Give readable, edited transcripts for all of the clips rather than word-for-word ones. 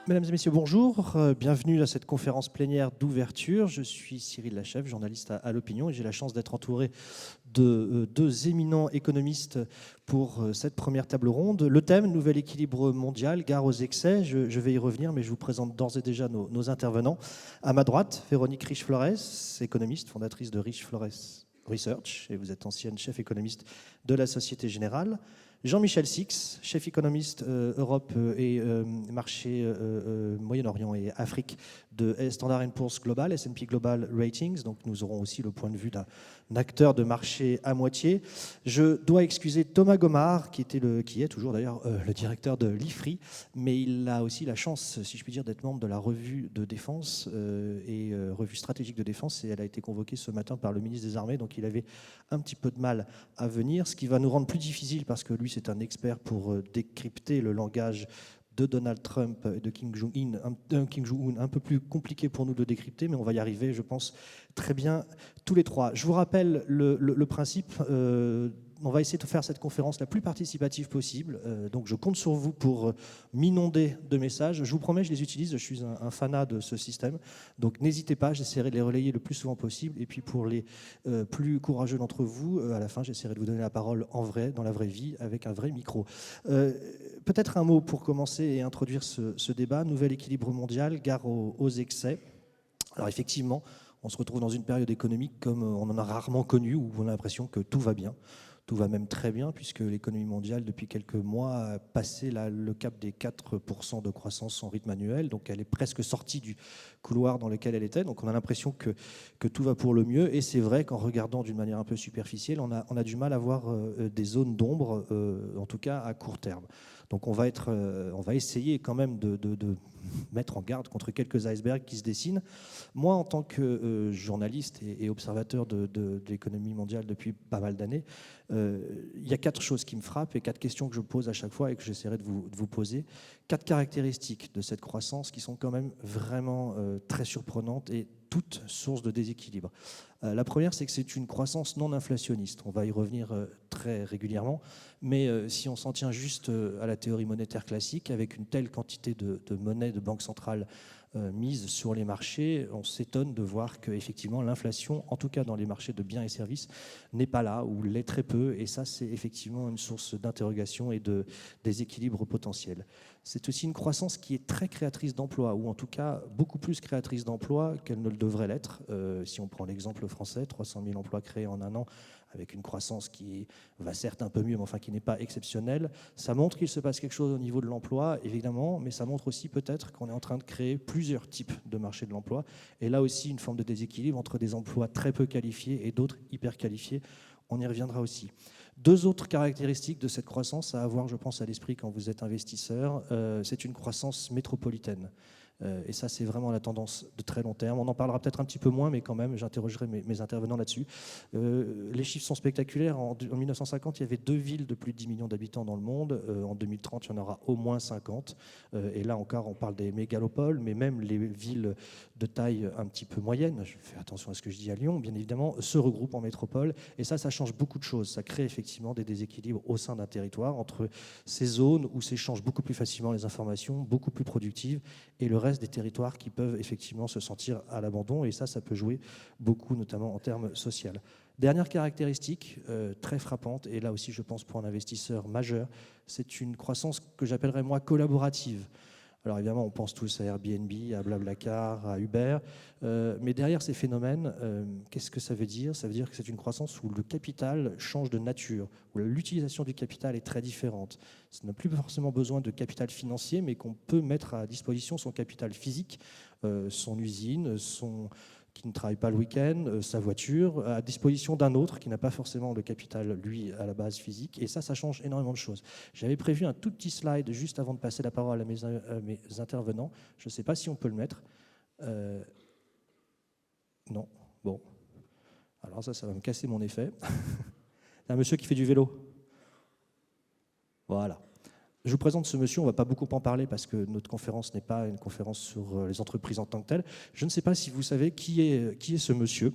Mesdames et messieurs, bonjour. Bienvenue à cette conférence plénière d'ouverture. Je suis Cyril Lachèvre, journaliste à l'Opinion, et j'ai la chance d'être entouré de deux éminents économistes pour cette première table ronde. Le thème, nouvel équilibre mondial, gare aux excès. Je vais y revenir, mais je vous présente d'ores et déjà nos intervenants. À ma droite, Véronique Riche-Flores, économiste, fondatrice de Riche-Flores Research, et vous êtes ancienne chef économiste de la Société Générale. Jean-Michel Six, chef économiste Europe et marché Moyen-Orient et Afrique de Standard & Poor's Global, S&P Global Ratings. Donc nous aurons aussi le point de vue d'un acteur de marché à moitié. Je dois excuser Thomas Gomard, qui est toujours d'ailleurs le directeur de l'IFRI, mais il a aussi la chance, si je puis dire, d'être membre de la revue de défense et revue stratégique de défense, et elle a été convoquée ce matin par le ministre des Armées, donc il avait un petit peu de mal à venir, ce qui va nous rendre plus difficile parce que lui, c'est un expert pour décrypter le langage de Donald Trump et de Kim Jong-un, un peu plus compliqué pour nous de décrypter, mais on va y arriver, je pense, très bien tous les trois. Je vous rappelle le principe. On va essayer de faire cette conférence la plus participative possible. Donc je compte sur vous pour m'inonder de messages. Je vous promets, je les utilise. Je suis un fanat de ce système. Donc n'hésitez pas, j'essaierai de les relayer le plus souvent possible. Et puis pour les plus courageux d'entre vous, à la fin, j'essaierai de vous donner la parole en vrai, dans la vraie vie, avec un vrai micro. Peut-être un mot pour commencer et introduire ce débat. Nouvel équilibre mondial, gare aux excès. Alors effectivement, on se retrouve dans une période économique comme on en a rarement connu, où on a l'impression que tout va bien. Tout va même très bien, puisque l'économie mondiale, depuis quelques mois, a passé le cap des 4% de croissance en rythme annuel. Donc elle est presque sortie du couloir dans lequel elle était. Donc on a l'impression que tout va pour le mieux. Et c'est vrai qu'en regardant d'une manière un peu superficielle, on a du mal à voir des zones d'ombre, en tout cas à court terme. Donc on va essayer quand même de mettre en garde contre quelques icebergs qui se dessinent. Moi, en tant que journaliste et observateur de l'économie mondiale depuis pas mal d'années, il y a 4 choses qui me frappent et 4 questions que je pose à chaque fois et que j'essaierai de vous poser. 4 caractéristiques de cette croissance qui sont quand même vraiment très surprenantes et toutes sources de déséquilibre. La première, c'est que c'est une croissance non inflationniste. On va y revenir très régulièrement, mais si on s'en tient juste à la théorie monétaire classique, avec une telle quantité de monnaie de banque centrale mise sur les marchés, on s'étonne de voir qu'effectivement l'inflation, en tout cas dans les marchés de biens et services, n'est pas là ou l'est très peu, et ça c'est effectivement une source d'interrogation et de déséquilibre potentiel. C'est aussi une croissance qui est très créatrice d'emplois, ou en tout cas beaucoup plus créatrice d'emplois qu'elle ne le devrait l'être. Si on prend l'exemple français, 300 000 emplois créés en un an, avec une croissance qui va certes un peu mieux, mais enfin qui n'est pas exceptionnelle. Ça montre qu'il se passe quelque chose au niveau de l'emploi, évidemment, mais ça montre aussi peut-être qu'on est en train de créer plusieurs types de marchés de l'emploi. Et là aussi, une forme de déséquilibre entre des emplois très peu qualifiés et d'autres hyper qualifiés. On y reviendra aussi. 2 autres caractéristiques de cette croissance à avoir, je pense, à l'esprit quand vous êtes investisseur, c'est une croissance métropolitaine. Et ça, c'est vraiment la tendance de très long terme. On en parlera peut-être un petit peu moins, mais quand même, j'interrogerai mes intervenants là-dessus. Les chiffres sont spectaculaires. En 1950, il y avait 2 villes de plus de 10 millions d'habitants dans le monde. En 2030, il y en aura au moins 50. Et là encore, on parle des mégalopoles, mais même les villes de taille un petit peu moyenne, je fais attention à ce que je dis à Lyon, bien évidemment, se regroupent en métropole. Et ça change beaucoup de choses. Ça crée effectivement des déséquilibres au sein d'un territoire entre ces zones où s'échangent beaucoup plus facilement les informations, beaucoup plus productives, et le reste des territoires qui peuvent effectivement se sentir à l'abandon, et ça peut jouer beaucoup, notamment en termes sociaux. Dernière caractéristique très frappante, et là aussi je pense pour un investisseur majeur, c'est une croissance que j'appellerais moi collaborative. Alors évidemment, on pense tous à Airbnb, à Blablacar, à Uber, mais derrière ces phénomènes, qu'est-ce que ça veut dire? Ça veut dire que c'est une croissance où le capital change de nature, où l'utilisation du capital est très différente. Ça n'a plus forcément besoin de capital financier, mais qu'on peut mettre à disposition son capital physique, son usine, qui ne travaille pas le week-end, sa voiture, à disposition d'un autre qui n'a pas forcément le capital, lui, à la base physique. Et ça change énormément de choses. J'avais prévu un tout petit slide juste avant de passer la parole à mes intervenants. Je ne sais pas si on peut le mettre. Non. Bon. Alors ça va me casser mon effet. C'est un monsieur qui fait du vélo. Voilà. Je vous présente ce monsieur, on ne va pas beaucoup en parler parce que notre conférence n'est pas une conférence sur les entreprises en tant que telles. Je ne sais pas si vous savez qui est ce monsieur.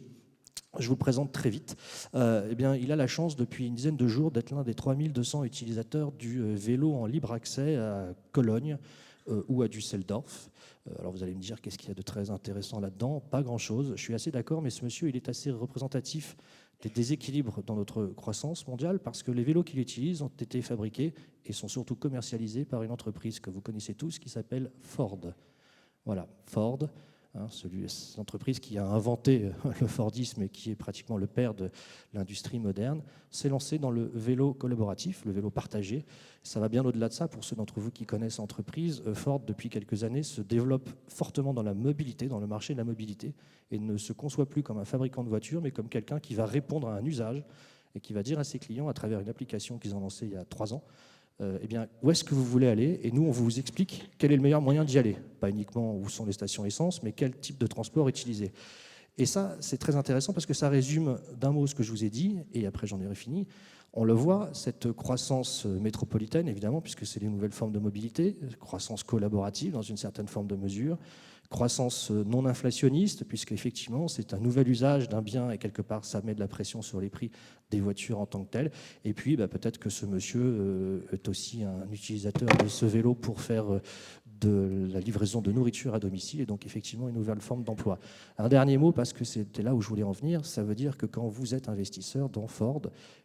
Je vous le présente très vite. Eh bien, il a la chance depuis une dizaine de jours d'être l'un des 3200 utilisateurs du vélo en libre accès à Cologne, ou à Düsseldorf. Alors vous allez me dire, qu'est-ce qu'il y a de très intéressant là-dedans? Pas grand-chose. Je suis assez d'accord, mais ce monsieur, il est assez représentatif des déséquilibres dans notre croissance mondiale parce que les vélos qu'il utilise ont été fabriqués et sont surtout commercialisés par une entreprise que vous connaissez tous qui s'appelle Ford. Voilà, Ford, l'entreprise qui a inventé le Fordisme et qui est pratiquement le père de l'industrie moderne, s'est lancée dans le vélo collaboratif, le vélo partagé. Ça va bien au-delà de ça. Pour ceux d'entre vous qui connaissent l'entreprise, Ford, depuis quelques années, se développe fortement dans la mobilité, dans le marché de la mobilité, et ne se conçoit plus comme un fabricant de voitures, mais comme quelqu'un qui va répondre à un usage et qui va dire à ses clients, à travers une application qu'ils ont lancée il y a 3 ans, eh bien, où est-ce que vous voulez aller? Et nous, on vous explique quel est le meilleur moyen d'y aller. Pas uniquement où sont les stations essence, mais quel type de transport utiliser. Et ça, c'est très intéressant parce que ça résume d'un mot ce que je vous ai dit, et après j'en ai fini. On le voit, cette croissance métropolitaine, évidemment, puisque c'est les nouvelles formes de mobilité, croissance collaborative dans une certaine forme de mesure, croissance non inflationniste, puisqu'effectivement, c'est un nouvel usage d'un bien et quelque part, ça met de la pression sur les prix des voitures en tant que telles. Et puis, peut-être que ce monsieur est aussi un utilisateur de ce vélo pour faire de la livraison de nourriture à domicile et donc effectivement une nouvelle forme d'emploi. Un dernier mot, parce que c'était là où je voulais en venir, ça veut dire que quand vous êtes investisseur dans Ford,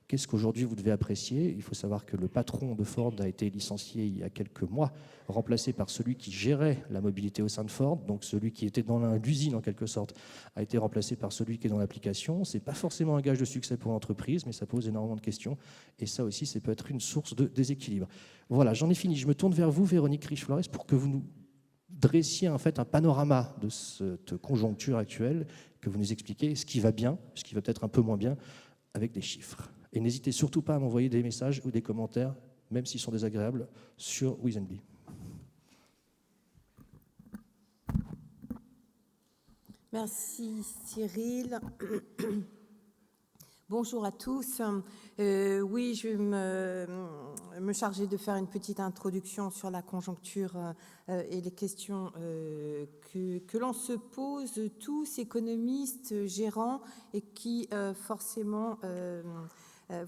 qu'est-ce qu'aujourd'hui vous devez apprécier? Il faut savoir que le patron de Ford a été licencié il y a quelques mois, remplacé par celui qui gérait la mobilité au sein de Ford, donc celui qui était dans l'usine en quelque sorte, a été remplacé par celui qui est dans l'application. Ce n'est pas forcément un gage de succès pour l'entreprise, mais ça pose énormément de questions et ça aussi, ça peut être une source de déséquilibre. Voilà, j'en ai fini. Je me tourne vers vous, Véronique Riche-Flores, pour que vous nous dressiez en fait un panorama de cette conjoncture actuelle, que vous nous expliquiez ce qui va bien, ce qui va peut-être un peu moins bien, avec des chiffres. Et n'hésitez surtout pas à m'envoyer des messages ou des commentaires, même s'ils sont désagréables, sur Wizenby. Merci Cyril. Bonjour à tous. Oui, je vais me charger de faire une petite introduction sur la conjoncture et les questions que l'on se pose tous, économistes, gérants, et qui forcément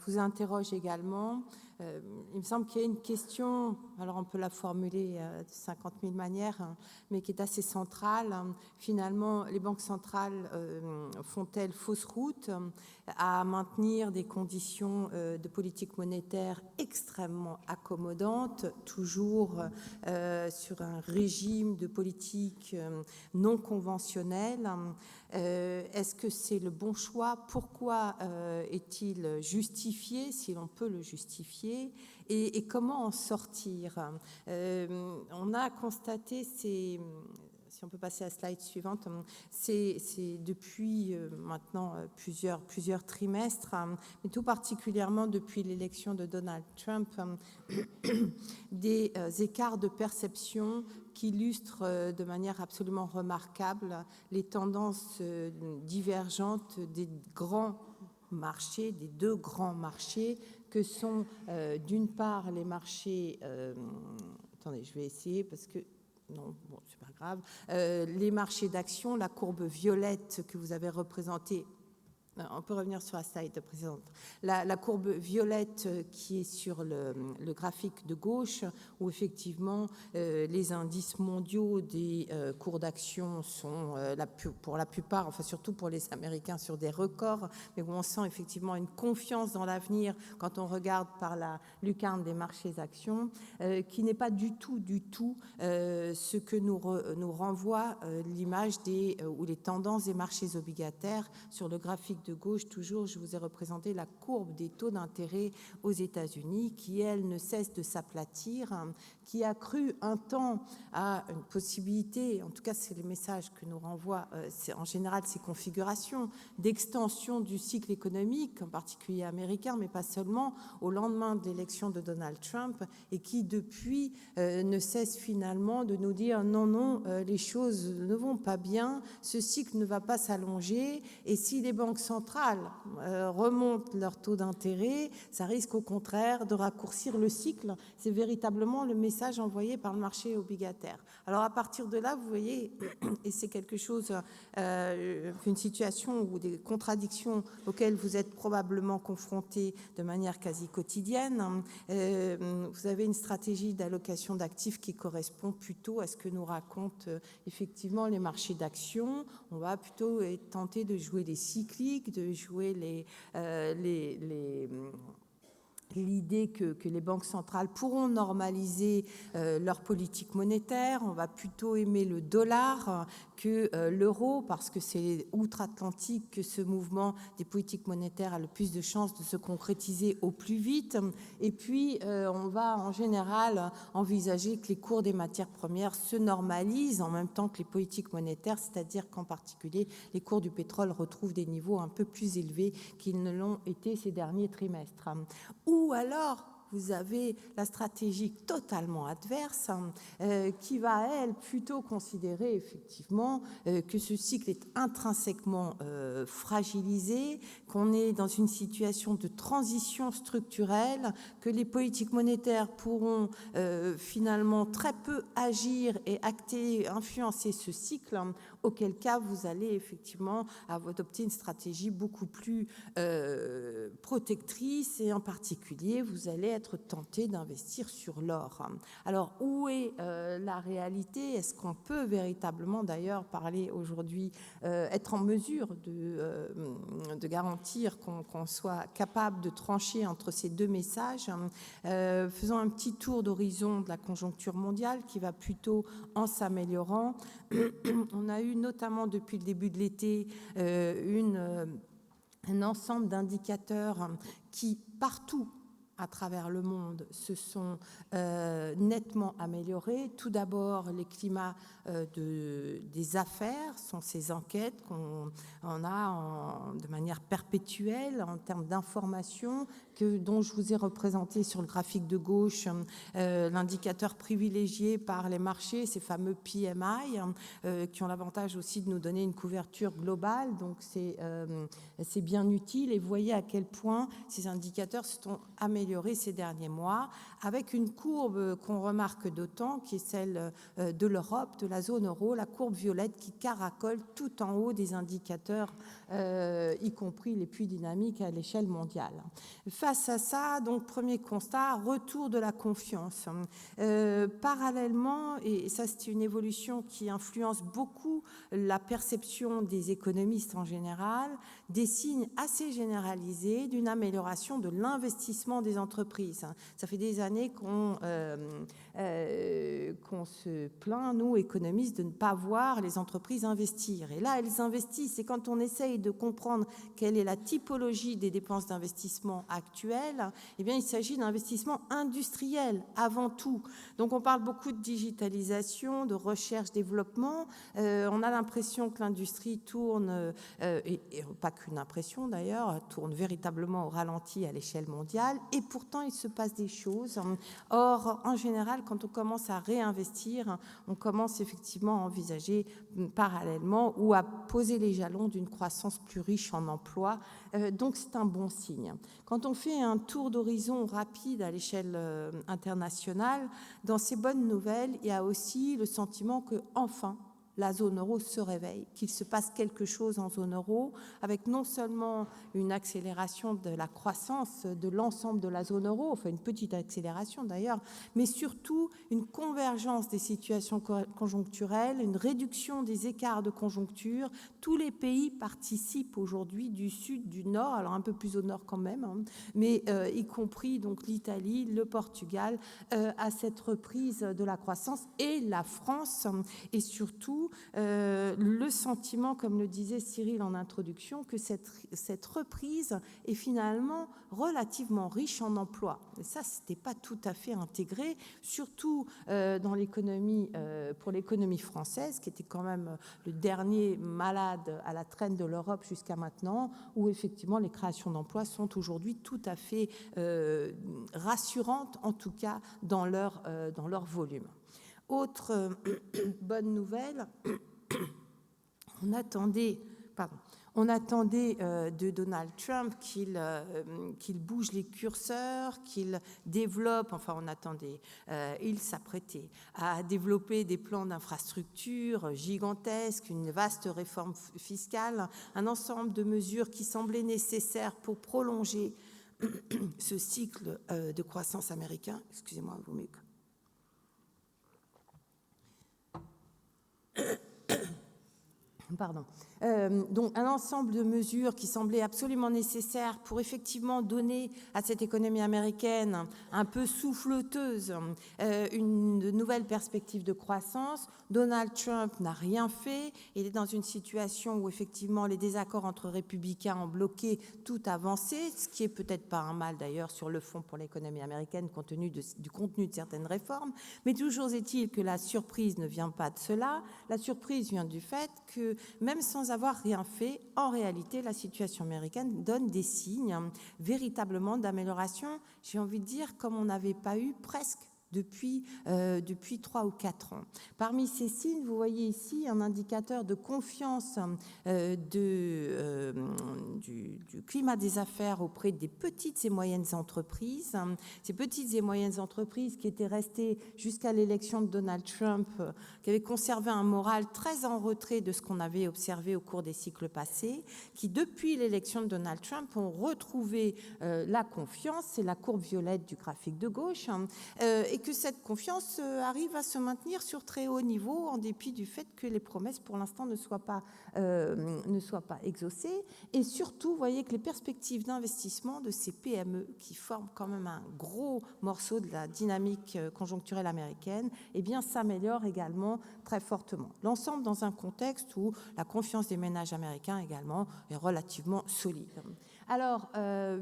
vous interrogent également. Il me semble qu'il y a une question, alors on peut la formuler de 50 000 manières, mais qui est assez centrale. Finalement, les banques centrales font-elles fausse route à maintenir des conditions de politique monétaire extrêmement accommodantes, toujours sur un régime de politique non conventionnel? Est-ce que c'est le bon choix? Pourquoi est-il justifié, si l'on peut le justifier? Et comment en sortir? On a constaté si on peut passer à la slide suivante, c'est depuis maintenant plusieurs trimestres, mais tout particulièrement depuis l'élection de Donald Trump, des écarts de perception qui illustrent de manière absolument remarquable les tendances divergentes des grands marchés, des deux grands marchés que sont d'une part les marchés... attendez, je vais essayer parce que... Non, bon, c'est pas grave. Les marchés d'actions, la courbe violette que vous avez représentée. On peut revenir sur la slide précédente. La courbe violette qui est sur le graphique de gauche, où effectivement les indices mondiaux des cours d'action sont pour la plupart, enfin surtout pour les Américains, sur des records, mais où on sent effectivement une confiance dans l'avenir quand on regarde par la lucarne des marchés actions, qui n'est pas du tout ce que nous renvoie l'image ou les tendances des marchés obligataires. Sur le graphique de gauche, toujours, je vous ai représenté la courbe des taux d'intérêt aux États-Unis qui, elle, ne cesse de s'aplatir, qui a cru un temps à une possibilité, en tout cas c'est le message que nous renvoient en général ces configurations, d'extension du cycle économique, en particulier américain, mais pas seulement, au lendemain de l'élection de Donald Trump, et qui depuis ne cesse finalement de nous dire non, les choses ne vont pas bien, ce cycle ne va pas s'allonger, et si les banques centrales remontent leur taux d'intérêt, ça risque au contraire de raccourcir le cycle. C'est véritablement le message message envoyé par le marché obligataire. Alors à partir de là, vous voyez, et c'est quelque chose, une situation ou des contradictions auxquelles vous êtes probablement confrontés de manière quasi quotidienne. Vous avez une stratégie d'allocation d'actifs qui correspond plutôt à ce que nous racontent effectivement les marchés d'actions. On va plutôt tenter de jouer les cycliques, de jouer l'idée que les banques centrales pourront normaliser leur politique monétaire. On va plutôt aimer le dollar que l'euro, parce que c'est outre-Atlantique que ce mouvement des politiques monétaires a le plus de chances de se concrétiser au plus vite. Et puis, on va en général envisager que les cours des matières premières se normalisent en même temps que les politiques monétaires, c'est-à-dire qu'en particulier, les cours du pétrole retrouvent des niveaux un peu plus élevés qu'ils ne l'ont été ces derniers trimestres. Ou alors, vous avez la stratégie totalement adverse qui va, elle, plutôt considérer effectivement que ce cycle est intrinsèquement fragilisé, qu'on est dans une situation de transition structurelle, que les politiques monétaires pourront finalement très peu agir et acter, influencer ce cycle, auquel cas vous allez effectivement adopter une stratégie beaucoup plus protectrice et en particulier vous allez être tenté d'investir sur l'or. Alors où est la réalité? Est-ce qu'on peut véritablement d'ailleurs parler aujourd'hui, être en mesure de garantir qu'on soit capable de trancher entre ces deux messages? Faisons un petit tour d'horizon de la conjoncture mondiale qui va plutôt en s'améliorant. On a eu notamment depuis le début de l'été un ensemble d'indicateurs qui partout à travers le monde se sont nettement améliorés. Tout d'abord, les climats des affaires sont ces enquêtes qu'on a de manière perpétuelle en termes d'information dont je vous ai représenté sur le graphique de gauche l'indicateur privilégié par les marchés, ces fameux PMI, qui ont l'avantage aussi de nous donner une couverture globale. Donc c'est bien utile et vous voyez à quel point ces indicateurs se sont améliorés ces derniers mois avec une courbe qu'on remarque d'autant qui est celle de l'Europe, de la zone euro, la courbe violette qui caracole tout en haut des indicateurs y compris les plus dynamiques à l'échelle mondiale. Face à ça, donc premier constat, retour de la confiance. Parallèlement, et ça c'est une évolution qui influence beaucoup la perception des économistes en général, des signes assez généralisés d'une amélioration de l'investissement des entreprises. Ça fait des années qu'on se plaint, nous, économistes, de ne pas voir les entreprises investir. Et là, elles investissent. Et quand on essaye de comprendre quelle est la typologie des dépenses d'investissement actuelles, eh bien, il s'agit d'investissements industriels avant tout. Donc, on parle beaucoup de digitalisation, de recherche-développement. On a l'impression que l'industrie tourne, et pas qu'une impression d'ailleurs, tourne véritablement au ralenti à l'échelle mondiale. Et pourtant, il se passe des choses. Or, en général, quand on commence à réinvestir, on commence effectivement à envisager parallèlement ou à poser les jalons d'une croissance plus riche en emplois. Donc, c'est un bon signe. Quand on fait un tour d'horizon rapide à l'échelle internationale, dans ces bonnes nouvelles, il y a aussi le sentiment que, enfin, la zone euro se réveille, qu'il se passe quelque chose en zone euro, avec non seulement une accélération de la croissance de l'ensemble de la zone euro, enfin une petite accélération d'ailleurs, mais surtout une convergence des situations conjoncturelles, une réduction des écarts de conjoncture. Tous les pays participent aujourd'hui du sud, du nord, alors un peu plus au nord quand même, hein, mais y compris donc l'Italie, le Portugal, à cette reprise de la croissance, et la France, et surtout le sentiment, comme le disait Cyril en introduction, que cette reprise est finalement relativement riche en emplois. Et ça, c'était pas tout à fait intégré, surtout dans l'économie, pour l'économie française, qui était quand même le dernier malade à la traîne de l'Europe jusqu'à maintenant, où effectivement les créations d'emplois sont aujourd'hui tout à fait rassurantes, en tout cas dans leur volume. Autre bonne nouvelle, On attendait de Donald Trump qu'il bouge les curseurs, qu'il développe, enfin on attendait, il s'apprêtait à développer des plans d'infrastructure gigantesques, une vaste réforme fiscale, un ensemble de mesures qui semblaient nécessaires pour prolonger ce cycle de croissance américain. Excusez-moi, vaut mieux que... Pardon. Donc un ensemble de mesures qui semblaient absolument nécessaires pour effectivement donner à cette économie américaine un peu souffleteuse une nouvelle perspective de croissance. Donald Trump n'a rien fait. Il est dans une situation où effectivement les désaccords entre républicains ont bloqué toute avancée, ce qui est peut-être pas un mal d'ailleurs sur le fond pour l'économie américaine compte tenu du contenu de certaines réformes. Mais toujours est-il que la surprise ne vient pas de cela. La surprise vient du fait que même sans avoir rien fait, en réalité, la situation américaine donne des signes véritablement d'amélioration, j'ai envie de dire, comme on n'avait pas eu presque depuis 3 ou 4 ans. Parmi ces signes, vous voyez ici un indicateur de confiance du climat des affaires auprès des petites et moyennes entreprises. Ces petites et moyennes entreprises qui étaient restées jusqu'à l'élection de Donald Trump, qui avaient conservé un moral très en retrait de ce qu'on avait observé au cours des cycles passés, qui depuis l'élection de Donald Trump ont retrouvé la confiance, c'est la courbe violette du graphique de gauche, et que cette confiance arrive à se maintenir sur très haut niveau en dépit du fait que les promesses pour l'instant ne soient pas exaucées. Et surtout, vous voyez que les perspectives d'investissement de ces PME, qui forment quand même un gros morceau de la dynamique conjoncturelle américaine, eh bien, s'améliorent également très fortement. L'ensemble dans un contexte où la confiance des ménages américains également est relativement solide. Alors,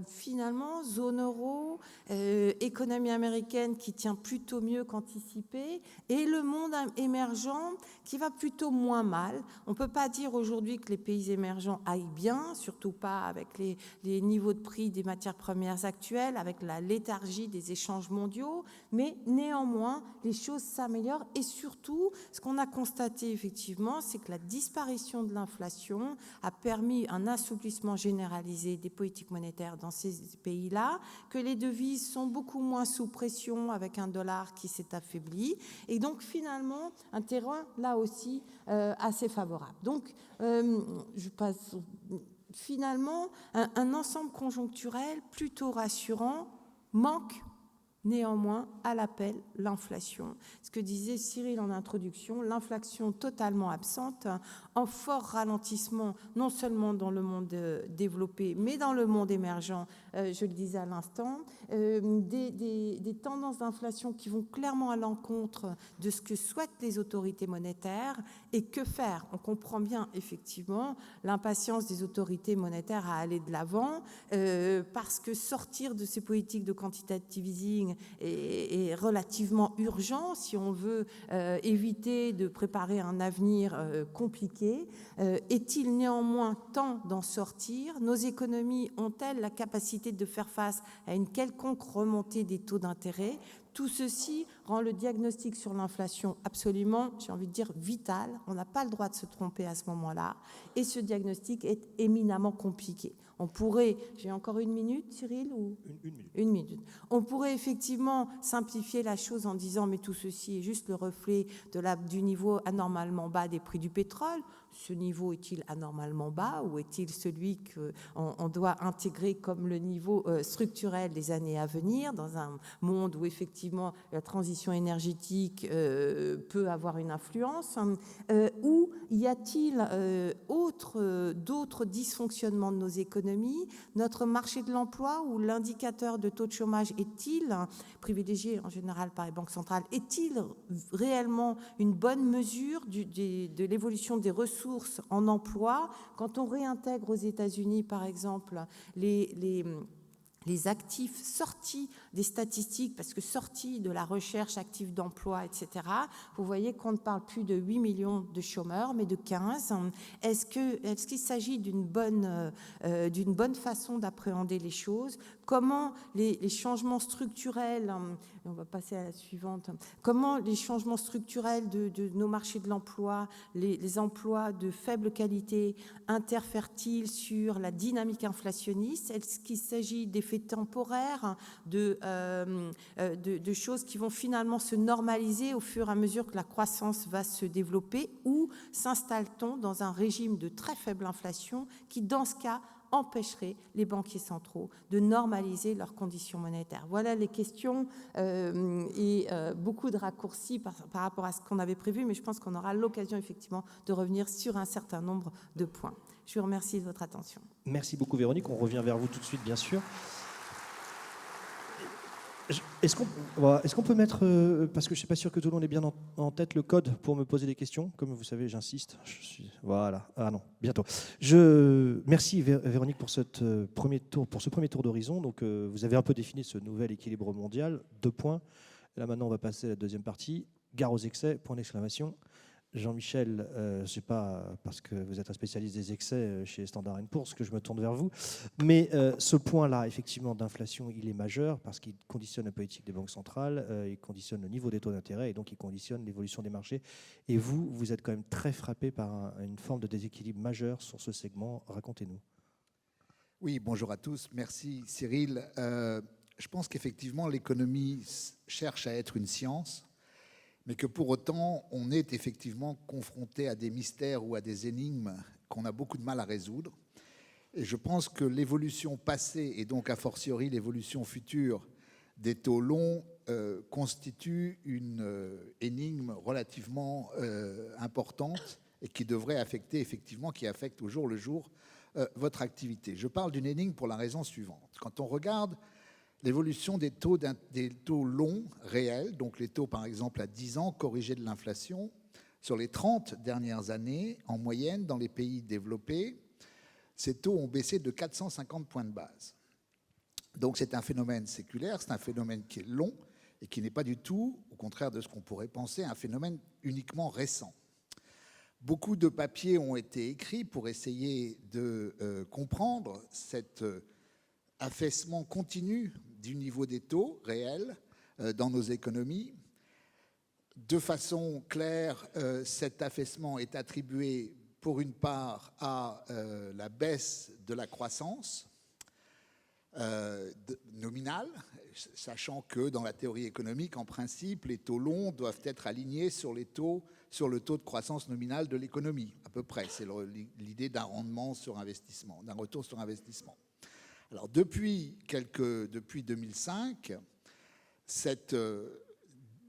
finalement, zone euro, économie américaine qui tient plutôt mieux qu'anticipé, et le monde émergent qui va plutôt moins mal. On ne peut pas dire aujourd'hui que les pays émergents aillent bien, surtout pas avec les niveaux de prix des matières premières actuelles, avec la léthargie des échanges mondiaux, mais néanmoins, les choses s'améliorent. Et surtout, ce qu'on a constaté effectivement, c'est que la disparition de l'inflation a permis un assouplissement généralisé des politiques monétaires dans ces pays-là, que les devises sont beaucoup moins sous pression avec un dollar qui s'est affaibli, et donc finalement un terrain là aussi assez favorable. Donc je passe finalement un ensemble conjoncturel plutôt rassurant, manque néanmoins à l'appel l'inflation. Ce que disait Cyril en introduction, l'inflation totalement absente, en fort ralentissement, non seulement dans le monde développé, mais dans le monde émergent, je le disais à l'instant, des tendances d'inflation qui vont clairement à l'encontre de ce que souhaitent les autorités monétaires. Et que faire? On comprend bien effectivement l'impatience des autorités monétaires à aller de l'avant, parce que sortir de ces politiques de quantitative easing est relativement urgent si on veut éviter de préparer un avenir compliqué. Est-il néanmoins temps d'en sortir? Nos économies ont-elles la capacité de faire face à une quelconque remontée des taux d'intérêt? Tout ceci rend le diagnostic sur l'inflation absolument, j'ai envie de dire, vital. On n'a pas le droit de se tromper à ce moment-là. Et ce diagnostic est éminemment compliqué. On pourrait, j'ai encore une minute, Cyril, ou une minute. On pourrait effectivement simplifier la chose en disant mais tout ceci est juste le reflet du niveau anormalement bas des prix du pétrole. Ce niveau est-il anormalement bas ou est-il celui qu'on doit intégrer comme le niveau structurel des années à venir dans un monde où effectivement la transition énergétique peut avoir une influence, ou y a-t-il d'autres dysfonctionnements de nos économies? Notre marché de l'emploi ou l'indicateur de taux de chômage est-il, privilégié en général par les banques centrales, est-il réellement une bonne mesure de l'évolution des ressources en emploi? Quand on réintègre aux États-Unis, par exemple, les actifs sortis des statistiques, parce que sorties de la recherche active d'emploi, etc., vous voyez qu'on ne parle plus de 8 millions de chômeurs, mais de 15. Est-ce qu'il s'agit d'une bonne façon d'appréhender les choses? Comment les changements structurels, on va passer à la suivante, comment les changements structurels de nos marchés de l'emploi, les emplois de faible qualité interfèrent-ils sur la dynamique inflationniste? Est-ce qu'il s'agit d'effets temporaires, de choses qui vont finalement se normaliser au fur et à mesure que la croissance va se développer, ou s'installe-t-on dans un régime de très faible inflation qui, dans ce cas, empêcherait les banquiers centraux de normaliser leurs conditions monétaires? Voilà les questions et beaucoup de raccourcis par rapport à ce qu'on avait prévu, mais je pense qu'on aura l'occasion effectivement de revenir sur un certain nombre de points. Je vous remercie de votre attention. Merci beaucoup Véronique, on revient vers vous tout de suite bien sûr. Est-ce qu'on peut mettre, parce que je ne suis pas sûr que tout le monde ait bien en tête le code pour me poser des questions, comme vous savez j'insiste. Voilà, ah non, bientôt. Merci Véronique pour ce premier tour d'horizon. Donc vous avez un peu défini ce nouvel équilibre mondial, 2 points. Là maintenant on va passer à la deuxième partie, gare aux excès, point d'exclamation. Jean-Michel, je ne sais pas parce que vous êtes un spécialiste des excès chez Standard & Poor's que je me tourne vers vous, mais ce point-là, effectivement, d'inflation, il est majeur parce qu'il conditionne la politique des banques centrales, il conditionne le niveau des taux d'intérêt et donc il conditionne l'évolution des marchés. Et vous êtes quand même très frappé par une forme de déséquilibre majeur sur ce segment. Racontez-nous. Oui, bonjour à tous. Merci Cyril. Je pense qu'effectivement, l'économie cherche à être une science, mais que pour autant, on est effectivement confronté à des mystères ou à des énigmes qu'on a beaucoup de mal à résoudre. Et je pense que l'évolution passée, et donc a fortiori l'évolution future des taux longs, constitue une énigme relativement importante et qui devrait affecter effectivement, qui affecte au jour le jour votre activité. Je parle d'une énigme pour la raison suivante. Quand on regarde l'évolution des taux longs réels, donc les taux par exemple à 10 ans corrigés de l'inflation, sur les 30 dernières années, en moyenne dans les pays développés, ces taux ont baissé de 450 points de base. Donc c'est un phénomène séculaire, c'est un phénomène qui est long et qui n'est pas du tout, au contraire de ce qu'on pourrait penser, un phénomène uniquement récent. Beaucoup de papiers ont été écrits pour essayer de comprendre cet affaissement continu du niveau des taux réels dans nos économies. De façon claire, cet affaissement est attribué pour une part à la baisse de la croissance nominale, sachant que dans la théorie économique, en principe, les taux longs doivent être alignés sur le taux de croissance nominale de l'économie, à peu près. C'est l'idée d'un rendement sur investissement, d'un retour sur investissement. Alors depuis 2005, cette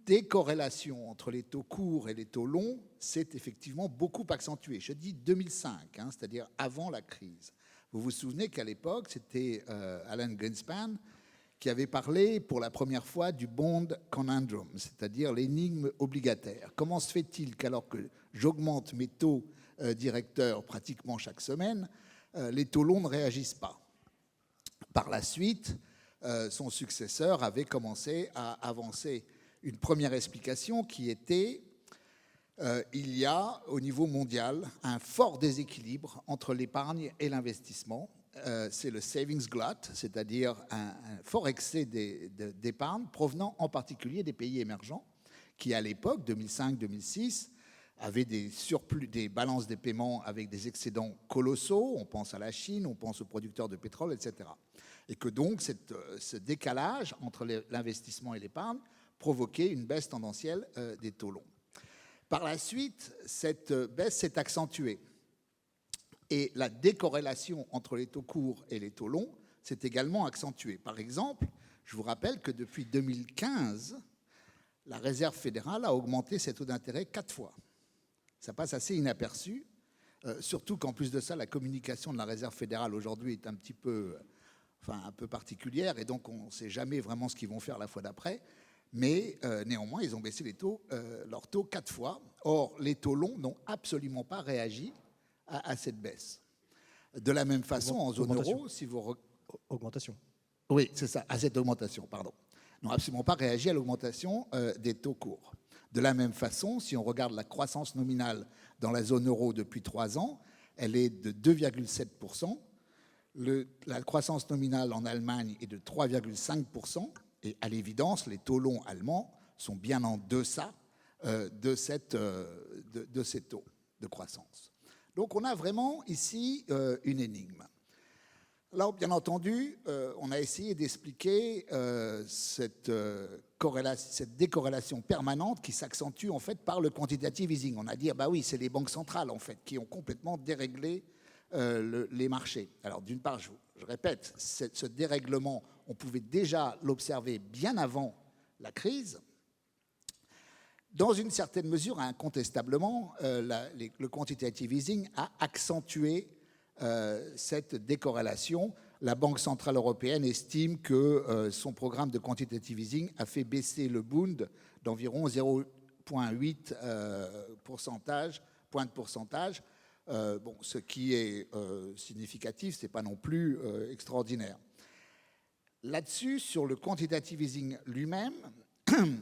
décorrélation entre les taux courts et les taux longs s'est effectivement beaucoup accentuée. Je dis 2005, c'est-à-dire avant la crise. Vous vous souvenez qu'à l'époque, c'était Alan Greenspan qui avait parlé pour la première fois du bond conundrum, c'est-à-dire l'énigme obligataire. Comment se fait-il qu'alors que j'augmente mes taux directeurs pratiquement chaque semaine, les taux longs ne réagissent pas ? Par la suite, son successeur avait commencé à avancer une première explication qui était il y a au niveau mondial un fort déséquilibre entre l'épargne et l'investissement. C'est le savings glut, c'est-à-dire un fort excès d'épargne provenant en particulier des pays émergents qui, à l'époque, 2005-2006, avaient des surplus, des balances des paiements avec des excédents colossaux. On pense à la Chine, on pense aux producteurs de pétrole, etc. Et que donc ce décalage entre l'investissement et l'épargne provoquait une baisse tendancielle des taux longs. Par la suite, cette baisse s'est accentuée. Et la décorrélation entre les taux courts et les taux longs s'est également accentuée. Par exemple, je vous rappelle que depuis 2015, la Réserve fédérale a augmenté ses taux d'intérêt 4 fois. Ça passe assez inaperçu, surtout qu'en plus de ça, la communication de la Réserve fédérale aujourd'hui est un peu particulière, et donc on ne sait jamais vraiment ce qu'ils vont faire la fois d'après. Mais néanmoins, ils ont baissé leurs taux 4 fois. Or, les taux longs n'ont absolument pas réagi à cette baisse. De la même façon, en zone euro, si vous... Augmentation. Oui, c'est ça, à cette augmentation, pardon. n'ont absolument pas réagi à l'augmentation des taux courts. De la même façon, si on regarde la croissance nominale dans la zone euro depuis 3 ans, elle est de 2,7%. La croissance nominale en Allemagne est de 3,5%. Et à l'évidence, les taux longs allemands sont bien en deçà de ces taux de croissance. Donc on a vraiment ici une énigme. Là, bien entendu, on a essayé d'expliquer cette décorrélation permanente qui s'accentue en fait par le quantitative easing. On a dit, bah oui, c'est les banques centrales en fait qui ont complètement déréglé les marchés. Alors d'une part, je répète, ce dérèglement, on pouvait déjà l'observer bien avant la crise. Dans une certaine mesure, incontestablement, le quantitative easing a accentué cette décorrélation. La Banque centrale européenne estime que son programme de quantitative easing a fait baisser le Bund d'environ 0,8 points de pourcentage. Ce qui est significatif, ce n'est pas non plus extraordinaire. Là-dessus, sur le quantitative easing lui-même,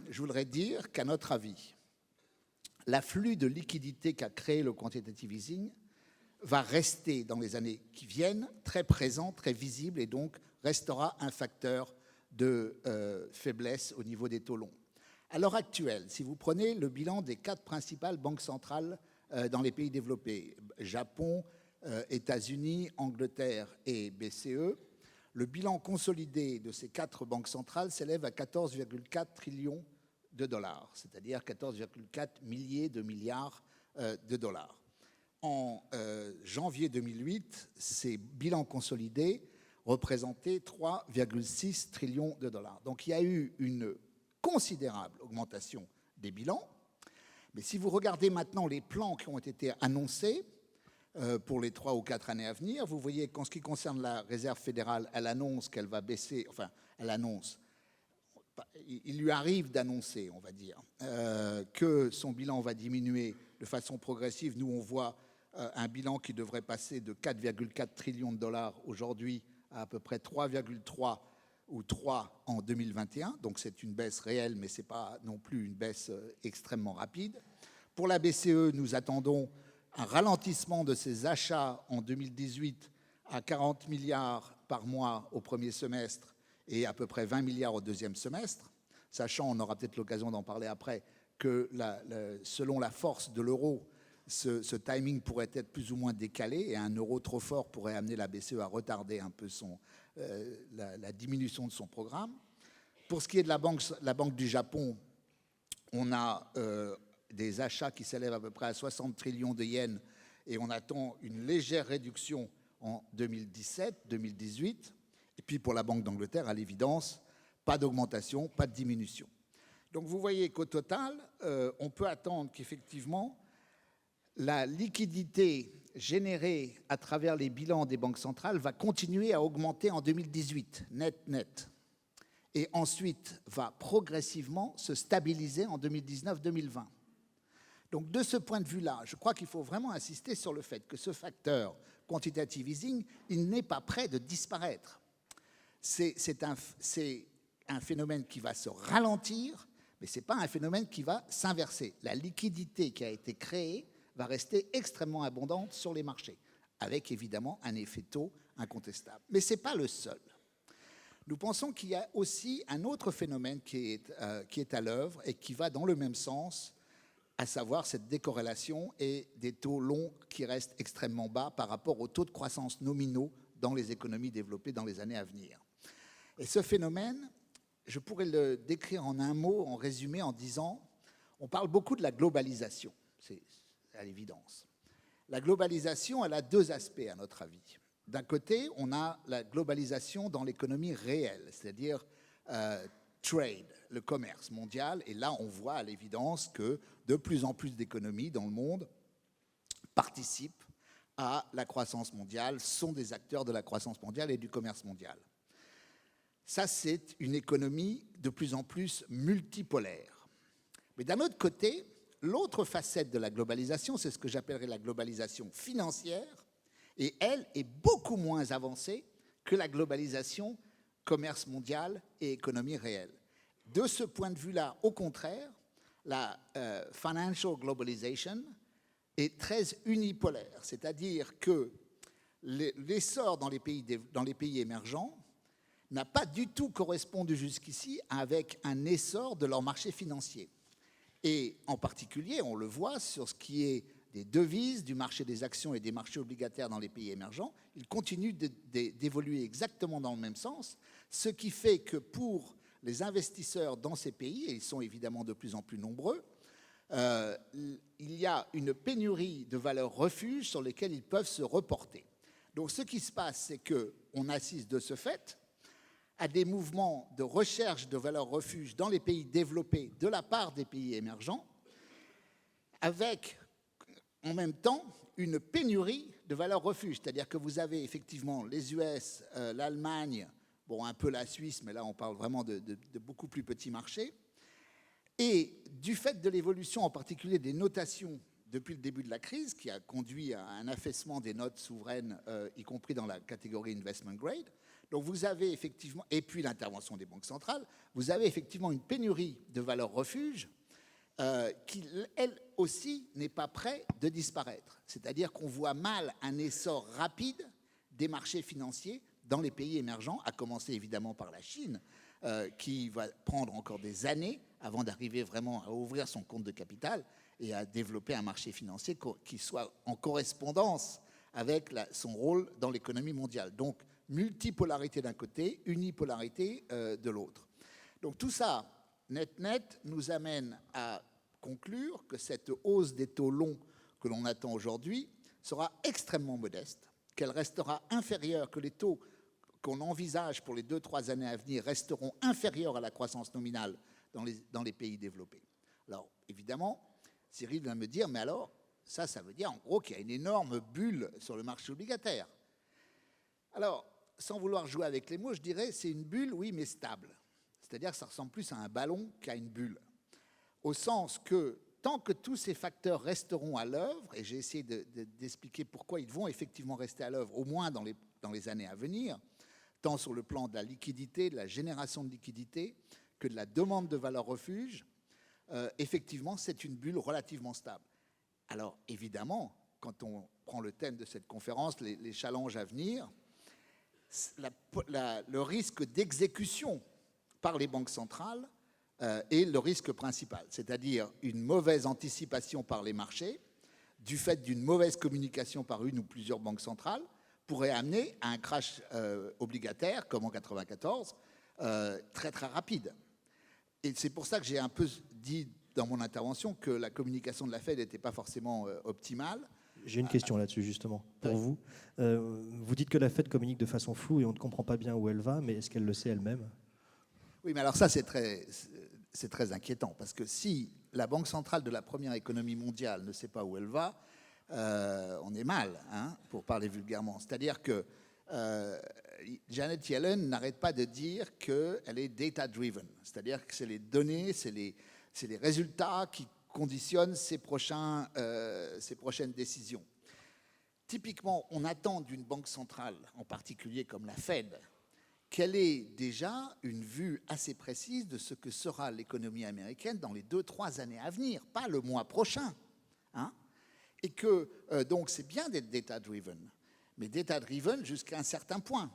je voudrais dire qu'à notre avis, l'afflux de liquidités qu'a créé le quantitative easing va rester dans les années qui viennent très présent, très visible, et donc restera un facteur de faiblesse au niveau des taux longs. À l'heure actuelle, si vous prenez le bilan des 4 principales banques centrales dans les pays développés, Japon, États-Unis, Angleterre et BCE, le bilan consolidé de ces 4 banques centrales s'élève à 14,4 trillions de dollars, c'est-à-dire 14,4 milliers de milliards de dollars. En janvier 2008, ces bilans consolidés représentaient 3,6 trillions de dollars. Donc il y a eu une considérable augmentation des bilans. Mais si vous regardez maintenant les plans qui ont été annoncés pour les 3 ou 4 années à venir, vous voyez qu'en ce qui concerne la Réserve fédérale, elle annonce qu'elle va baisser, enfin, elle annonce, il lui arrive d'annoncer, on va dire, que son bilan va diminuer de façon progressive. Nous, on voit un bilan qui devrait passer de 4,4 trillions de dollars aujourd'hui à peu près 3,3 ou 3 en 2021. Donc c'est une baisse réelle, mais ce n'est pas non plus une baisse extrêmement rapide. Pour la BCE, nous attendons un ralentissement de ses achats en 2018 à 40 milliards par mois au premier semestre et à peu près 20 milliards au deuxième semestre, sachant, on aura peut-être l'occasion d'en parler après, que selon la force de l'euro, ce timing pourrait être plus ou moins décalé et un euro trop fort pourrait amener la BCE à retarder un peu la diminution de son programme. Pour ce qui est de la Banque du Japon, on a des achats qui s'élèvent à peu près à 60 trillions de yens et on attend une légère réduction en 2017-2018. Et puis pour la Banque d'Angleterre, à l'évidence, pas d'augmentation, pas de diminution. Donc vous voyez qu'au total, on peut attendre qu'effectivement, la liquidité générée à travers les bilans des banques centrales va continuer à augmenter en 2018, net. Et ensuite va progressivement se stabiliser en 2019-2020. Donc de ce point de vue-là, je crois qu'il faut vraiment insister sur le fait que ce facteur quantitative easing, il n'est pas prêt de disparaître. C'est un phénomène qui va se ralentir, mais ce n'est pas un phénomène qui va s'inverser. La liquidité qui a été créée va rester extrêmement abondante sur les marchés, avec évidemment un effet taux incontestable. Mais ce n'est pas le seul. Nous pensons qu'il y a aussi un autre phénomène qui est à l'œuvre et qui va dans le même sens, à savoir cette décorrélation et des taux longs qui restent extrêmement bas par rapport aux taux de croissance nominaux dans les économies développées dans les années à venir. Et ce phénomène, je pourrais le décrire en un mot, en résumé, en disant, on parle beaucoup de la globalisation, c'est à l'évidence. La globalisation, elle a 2 aspects à notre avis. D'un côté, on a la globalisation dans l'économie réelle, c'est-à-dire trade, le commerce mondial. Et là, on voit à l'évidence que de plus en plus d'économies dans le monde participent à la croissance mondiale, sont des acteurs de la croissance mondiale et du commerce mondial. Ça, c'est une économie de plus en plus multipolaire. Mais d'un autre côté, l'autre facette de la globalisation, c'est ce que j'appellerais la globalisation financière, et elle est beaucoup moins avancée que la globalisation commerce mondial et économie réelle. De ce point de vue-là, au contraire, la financial globalization est très unipolaire, c'est-à-dire que l'essor dans les pays émergents n'a pas du tout correspondu jusqu'ici avec un essor de leur marché financier. Et en particulier, on le voit sur ce qui est des devises, du marché des actions et des marchés obligataires dans les pays émergents, ils continuent d'évoluer exactement dans le même sens, ce qui fait que pour les investisseurs dans ces pays, et ils sont évidemment de plus en plus nombreux, il y a une pénurie de valeurs refuges sur lesquelles ils peuvent se reporter. Donc ce qui se passe, c'est qu'on assiste de ce fait à des mouvements de recherche de valeurs refuges dans les pays développés de la part des pays émergents, avec en même temps une pénurie de valeurs refuges. C'est-à-dire que vous avez effectivement les US, l'Allemagne, bon, un peu la Suisse, mais là on parle vraiment de beaucoup plus petits marchés. Et du fait de l'évolution en particulier des notations depuis le début de la crise, qui a conduit à un affaissement des notes souveraines, y compris dans la catégorie investment grade, donc vous avez effectivement, et puis l'intervention des banques centrales, vous avez effectivement une pénurie de valeurs refuges qui, elle aussi, n'est pas près de disparaître. C'est-à-dire qu'on voit mal un essor rapide des marchés financiers dans les pays émergents, à commencer évidemment par la Chine, qui va prendre encore des années avant d'arriver vraiment à ouvrir son compte de capital et à développer un marché financier qui soit en correspondance avec son rôle dans l'économie mondiale. Donc, multipolarité d'un côté, unipolarité de l'autre. Donc tout ça, net, nous amène à conclure que cette hausse des taux longs que l'on attend aujourd'hui sera extrêmement modeste, qu'elle restera inférieure, que les taux qu'on envisage pour les 2-3 années à venir resteront inférieurs à la croissance nominale dans les pays développés. Alors, évidemment, Cyril vient me dire, mais alors, ça veut dire en gros qu'il y a une énorme bulle sur le marché obligataire. Alors, sans vouloir jouer avec les mots, je dirais c'est une bulle, oui, mais stable. C'est-à-dire que ça ressemble plus à un ballon qu'à une bulle. Au sens que tant que tous ces facteurs resteront à l'œuvre, et j'ai essayé d'expliquer pourquoi ils vont effectivement rester à l'œuvre, au moins dans les années à venir, tant sur le plan de la liquidité, de la génération de liquidité, que de la demande de valeur refuge, effectivement, c'est une bulle relativement stable. Alors, évidemment, quand on prend le thème de cette conférence, les challenges à venir, le risque d'exécution par les banques centrales est le risque principal, c'est-à-dire une mauvaise anticipation par les marchés, du fait d'une mauvaise communication par une ou plusieurs banques centrales, pourrait amener à un crash obligataire, comme en 1994, très très rapide. Et c'est pour ça que j'ai un peu dit dans mon intervention que la communication de la Fed n'était pas forcément optimale. J'ai une question là-dessus, justement, pour vous. Vous dites que la Fed communique de façon floue et on ne comprend pas bien où elle va, mais est-ce qu'elle le sait elle-même ? Oui, mais alors ça, c'est très inquiétant, parce que si la Banque centrale de la première économie mondiale ne sait pas où elle va, on est mal, hein, pour parler vulgairement. C'est-à-dire que Janet Yellen n'arrête pas de dire qu'elle est data-driven, c'est-à-dire que c'est les données, c'est les résultats qui conditionnent ses prochaines décisions. Typiquement, on attend d'une banque centrale, en particulier comme la Fed, qu'elle ait déjà une vue assez précise de ce que sera l'économie américaine dans les 2-3 années à venir, pas le mois prochain. Hein, et que, donc, c'est bien d'être data-driven, mais data-driven jusqu'à un certain point.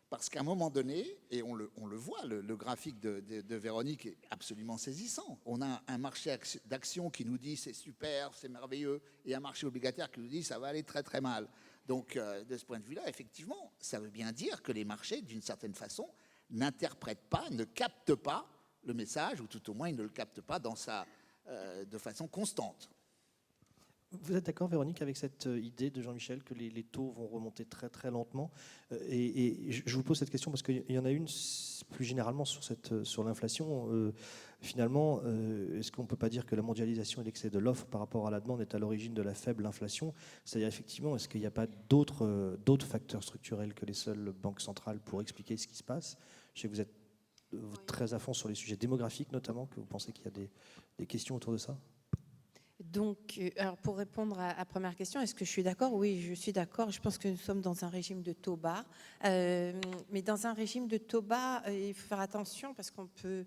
Parce qu'à un moment donné, et on le voit, le graphique de Véronique est absolument saisissant. On a un marché d'actions qui nous dit c'est super, c'est merveilleux, et un marché obligataire qui nous dit ça va aller très très mal. Donc de ce point de vue-là, effectivement, ça veut bien dire que les marchés, d'une certaine façon, n'interprètent pas, ne captent pas le message, ou tout au moins ils ne le captent pas de façon constante. Vous êtes d'accord, Véronique, avec cette idée de Jean-Michel que les taux vont remonter très très lentement et je vous pose cette question parce qu'il y en a une plus généralement sur l'inflation. Finalement, est-ce qu'on ne peut pas dire que la mondialisation et l'excès de l'offre par rapport à la demande est à l'origine de la faible inflation ? C'est-à-dire, effectivement, est-ce qu'il n'y a pas d'autres facteurs structurels que les seules banques centrales pour expliquer ce qui se passe ? Je sais que vous êtes très à fond sur les sujets démographiques notamment, que vous pensez qu'il y a des questions autour de ça ? Donc, alors pour répondre à la première question, est-ce que je suis d'accord? Oui, je suis d'accord. Je pense que nous sommes dans un régime de taux bas. Mais dans un régime de taux bas, il faut faire attention parce qu'on peut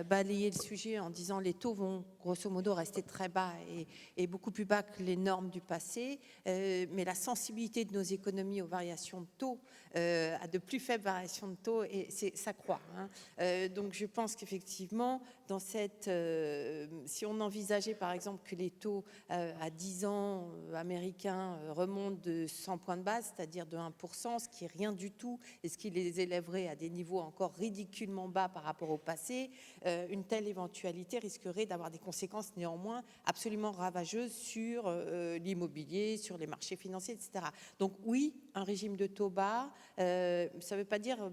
balayer le sujet en disant les taux vont grosso modo rester très bas et beaucoup plus bas que les normes du passé. Mais la sensibilité de nos économies aux variations de taux, à de plus faibles variations de taux, et ça croît. Donc je pense qu'effectivement, dans cette, si on envisageait par exemple que les taux à 10 ans américains remontent de 100 points de base, c'est-à-dire de 1%, ce qui n'est rien du tout, et ce qui les élèverait à des niveaux encore ridiculement bas par rapport au passé, une telle éventualité risquerait d'avoir des conséquences néanmoins absolument ravageuses sur l'immobilier, sur les marchés financiers, etc. Donc oui, un régime de taux bas, ça ne veut pas dire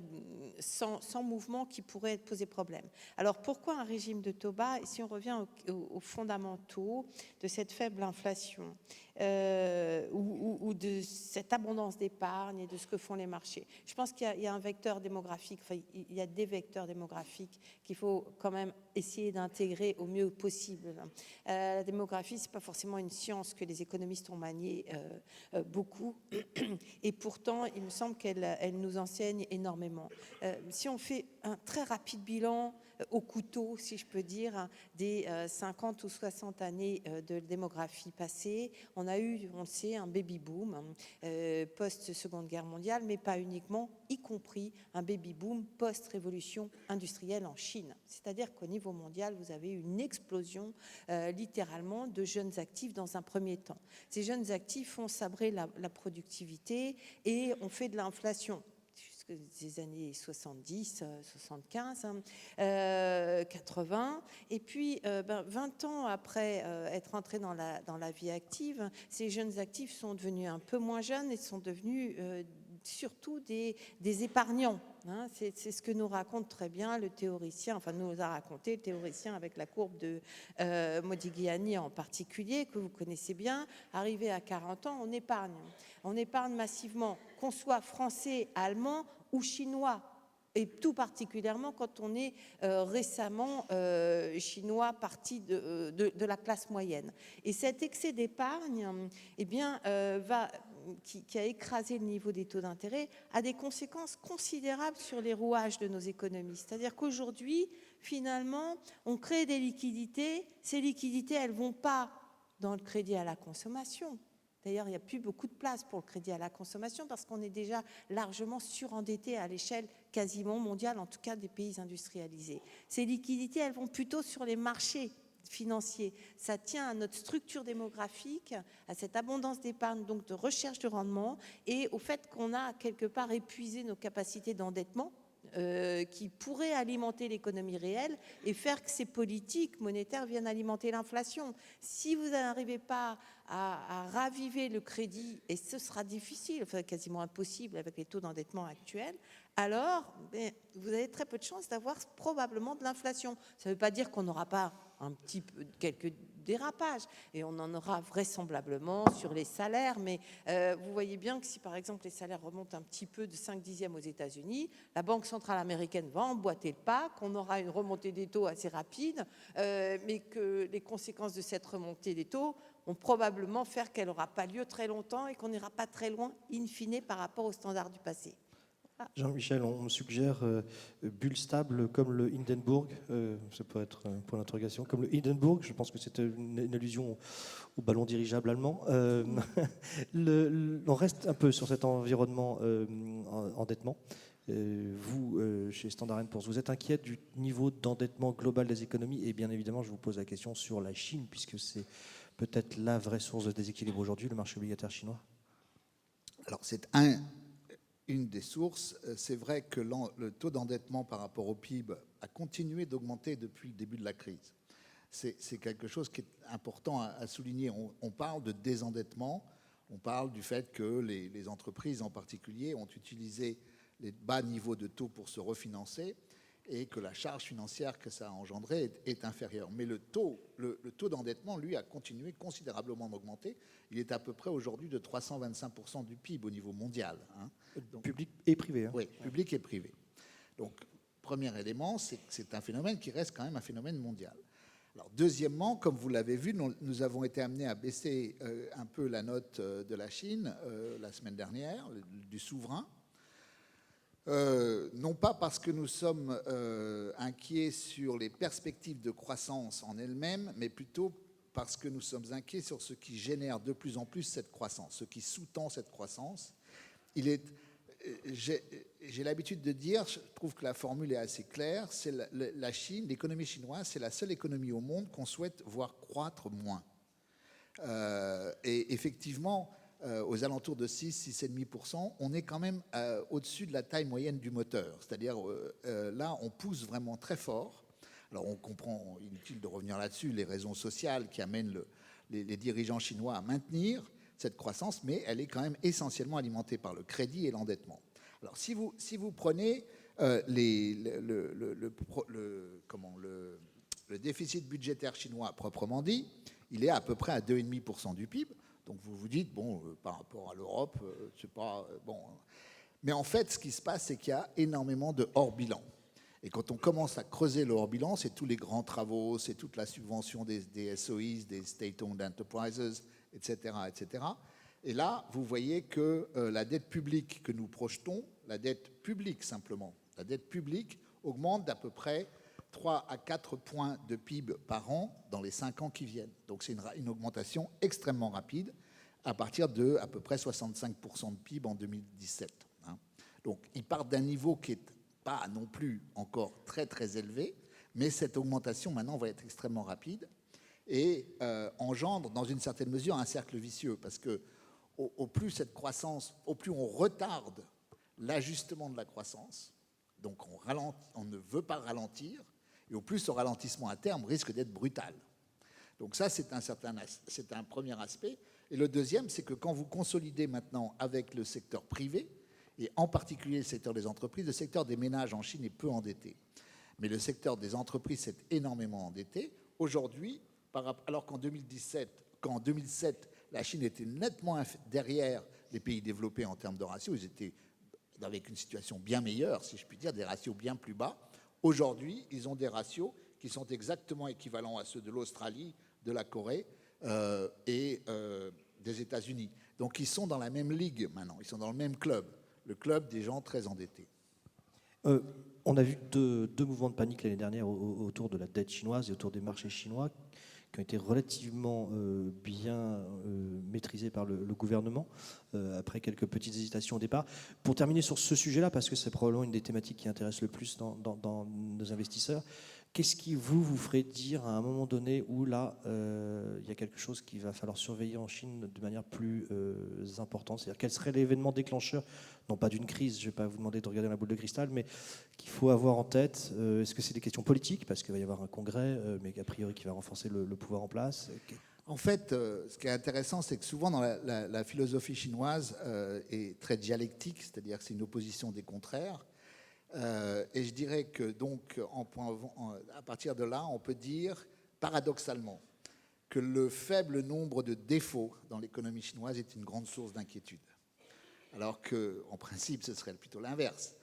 sans mouvement qui pourrait poser problème. Alors pourquoi un régime de taux bas? Et si on revient aux fondamentaux de cette faible inflation ou de cette abondance d'épargne et de ce que font les marchés, je pense qu'il y a un vecteur démographique, enfin, il y a des vecteurs démographiques qu'il faut quand même essayer d'intégrer au mieux possible. La démographie, c'est pas forcément une science que les économistes ont maniée beaucoup, et pourtant, il me semble qu'elle nous enseigne énormément. Si on fait un très rapide bilan au couteau, si je peux dire, des 50 ou 60 années de démographie passée, on a eu, on le sait, un baby-boom post-Seconde Guerre mondiale, mais pas uniquement, y compris un baby-boom post-révolution industrielle en Chine. C'est-à-dire qu'au niveau mondial, vous avez eu une explosion littéralement de jeunes actifs dans un premier temps. Ces jeunes actifs ont sabré la productivité et ont fait de l'inflation des années 70, 75, 80. Et puis, 20 ans après être entrés dans la vie active, ces jeunes actifs sont devenus un peu moins jeunes et sont devenus surtout des épargnants. C'est ce que nous raconte très bien le théoricien, enfin nous a raconté le théoricien avec la courbe de Modigliani en particulier, que vous connaissez bien. Arrivé à 40 ans, on épargne. On épargne massivement, qu'on soit français, allemand ou chinois. Et tout particulièrement quand on est récemment chinois parti de la classe moyenne. Et cet excès d'épargne eh bien, qui a écrasé le niveau des taux d'intérêt, a des conséquences considérables sur les rouages de nos économies. C'est-à-dire qu'aujourd'hui, finalement, on crée des liquidités. Ces liquidités, elles ne vont pas dans le crédit à la consommation. D'ailleurs, il n'y a plus beaucoup de place pour le crédit à la consommation parce qu'on est déjà largement surendetté à l'échelle quasiment mondiale, en tout cas des pays industrialisés. Ces liquidités, elles vont plutôt sur les marchés financiers. Ça tient à notre structure démographique, à cette abondance d'épargne, donc de recherche de rendement, et au fait qu'on a quelque part épuisé nos capacités d'endettement qui pourraient alimenter l'économie réelle et faire que ces politiques monétaires viennent alimenter l'inflation. Si vous n'arrivez pas à raviver le crédit, et ce sera difficile, enfin quasiment impossible avec les taux d'endettement actuels, alors vous avez très peu de chances d'avoir probablement de l'inflation. Ça ne veut pas dire qu'on n'aura pas un petit peu, quelques dérapages, et on en aura vraisemblablement sur les salaires, mais vous voyez bien que si par exemple les salaires remontent un petit peu de 5/10 aux États-Unis, la Banque centrale américaine va emboîter le pas, qu'on aura une remontée des taux assez rapide, mais que les conséquences de cette remontée des taux vont probablement faire qu'elle n'aura pas lieu très longtemps et qu'on n'ira pas très loin in fine par rapport aux standards du passé. Jean-Michel, on me suggère bulle stable comme le Hindenburg, ça peut être un point d'interrogation, comme le Hindenburg, je pense que c'est une allusion au ballon dirigeable allemand. On reste un peu sur cet environnement endettement. Vous, chez Standard & Poor's, vous êtes inquiète du niveau d'endettement global des économies, et bien évidemment, je vous pose la question sur la Chine, puisque c'est peut-être la vraie source de déséquilibre aujourd'hui, le marché obligataire chinois. Alors c'est une des sources. C'est vrai que le taux d'endettement par rapport au PIB a continué d'augmenter depuis le début de la crise. C'est quelque chose qui est important à souligner. On parle de désendettement, on parle du fait que les entreprises en particulier ont utilisé les bas niveaux de taux pour se refinancer et que la charge financière que ça a engendré est inférieure. Mais le taux d'endettement, lui, a continué considérablement d'augmenter. Il est à peu près aujourd'hui de 325% du PIB au niveau mondial. Donc, public et privé. Oui, public et privé. Donc, premier élément, c'est un phénomène qui reste quand même un phénomène mondial. Alors, deuxièmement, comme vous l'avez vu, nous avons été amenés à baisser un peu la note de la Chine la semaine dernière, du souverain. Non pas parce que nous sommes inquiets sur les perspectives de croissance en elles-mêmes, mais plutôt parce que nous sommes inquiets sur ce qui génère de plus en plus cette croissance, ce qui sous-tend cette croissance. J'ai l'habitude de dire, je trouve que la formule est assez claire, c'est la Chine, l'économie chinoise, c'est la seule économie au monde qu'on souhaite voir croître moins. Et effectivement, aux alentours de 6,5%, on est quand même au-dessus de la taille moyenne du moteur. C'est-à-dire, là, on pousse vraiment très fort. Alors, on comprend, inutile de revenir là-dessus, les raisons sociales qui amènent les dirigeants chinois à maintenir cette croissance, mais elle est quand même essentiellement alimentée par le crédit et l'endettement. Alors, si vous prenez le déficit budgétaire chinois proprement dit, il est à peu près à 2,5% du PIB. Donc vous vous dites, bon, par rapport à l'Europe, c'est pas bon. Mais en fait, ce qui se passe, c'est qu'il y a énormément de hors-bilan. Et quand on commence à creuser le hors-bilan, c'est tous les grands travaux, c'est toute la subvention des SOEs, des State-Owned Enterprises, etc., etc. Et là, vous voyez que la dette publique que nous projetons, la dette publique simplement, la dette publique augmente d'à peu près 3 à 4 points de PIB par an dans les 5 ans qui viennent. Donc c'est une augmentation extrêmement rapide à partir de à peu près 65% de PIB en 2017. Donc ils partent d'un niveau qui n'est pas non plus encore très très élevé, mais cette augmentation maintenant va être extrêmement rapide et engendre dans une certaine mesure un cercle vicieux parce que au plus cette croissance, au plus on retarde l'ajustement de la croissance, donc on ne veut pas ralentir, et au plus ce ralentissement à terme risque d'être brutal. Donc ça, c'est un premier aspect. Et le deuxième, c'est que quand vous consolidez maintenant avec le secteur privé, et en particulier le secteur des entreprises, le secteur des ménages en Chine est peu endetté. Mais le secteur des entreprises s'est énormément endetté. Aujourd'hui, alors qu'en 2007, la Chine était nettement derrière les pays développés en termes de ratios, ils étaient avec une situation bien meilleure, si je puis dire, des ratios bien plus bas. Aujourd'hui, ils ont des ratios qui sont exactement équivalents à ceux de l'Australie, de la Corée et des États-Unis. Donc ils sont dans la même ligue maintenant, ils sont dans le même club, le club des gens très endettés. On a vu deux mouvements de panique l'année dernière autour de la dette chinoise et autour des marchés chinois qui ont été relativement bien maîtrisés par le gouvernement, après quelques petites hésitations au départ. Pour terminer sur ce sujet-là, parce que c'est probablement une des thématiques qui intéresse le plus dans nos investisseurs, qu'est-ce qui vous ferait dire à un moment donné où là, il y a quelque chose qu'il va falloir surveiller en Chine de manière plus importante? C'est-à-dire quel serait l'événement déclencheur, non pas d'une crise, je ne vais pas vous demander de regarder la boule de cristal, mais qu'il faut avoir en tête? Est-ce que c'est des questions politiques, parce qu'il va y avoir un congrès, mais a priori qui va renforcer le pouvoir en place? En fait, ce qui est intéressant, c'est que souvent dans la philosophie chinoise est très dialectique, c'est-à-dire que c'est une opposition des contraires. Et je dirais que donc, à partir de là, on peut dire paradoxalement que le faible nombre de défauts dans l'économie chinoise est une grande source d'inquiétude. Alors qu'en principe, ce serait plutôt l'inverse.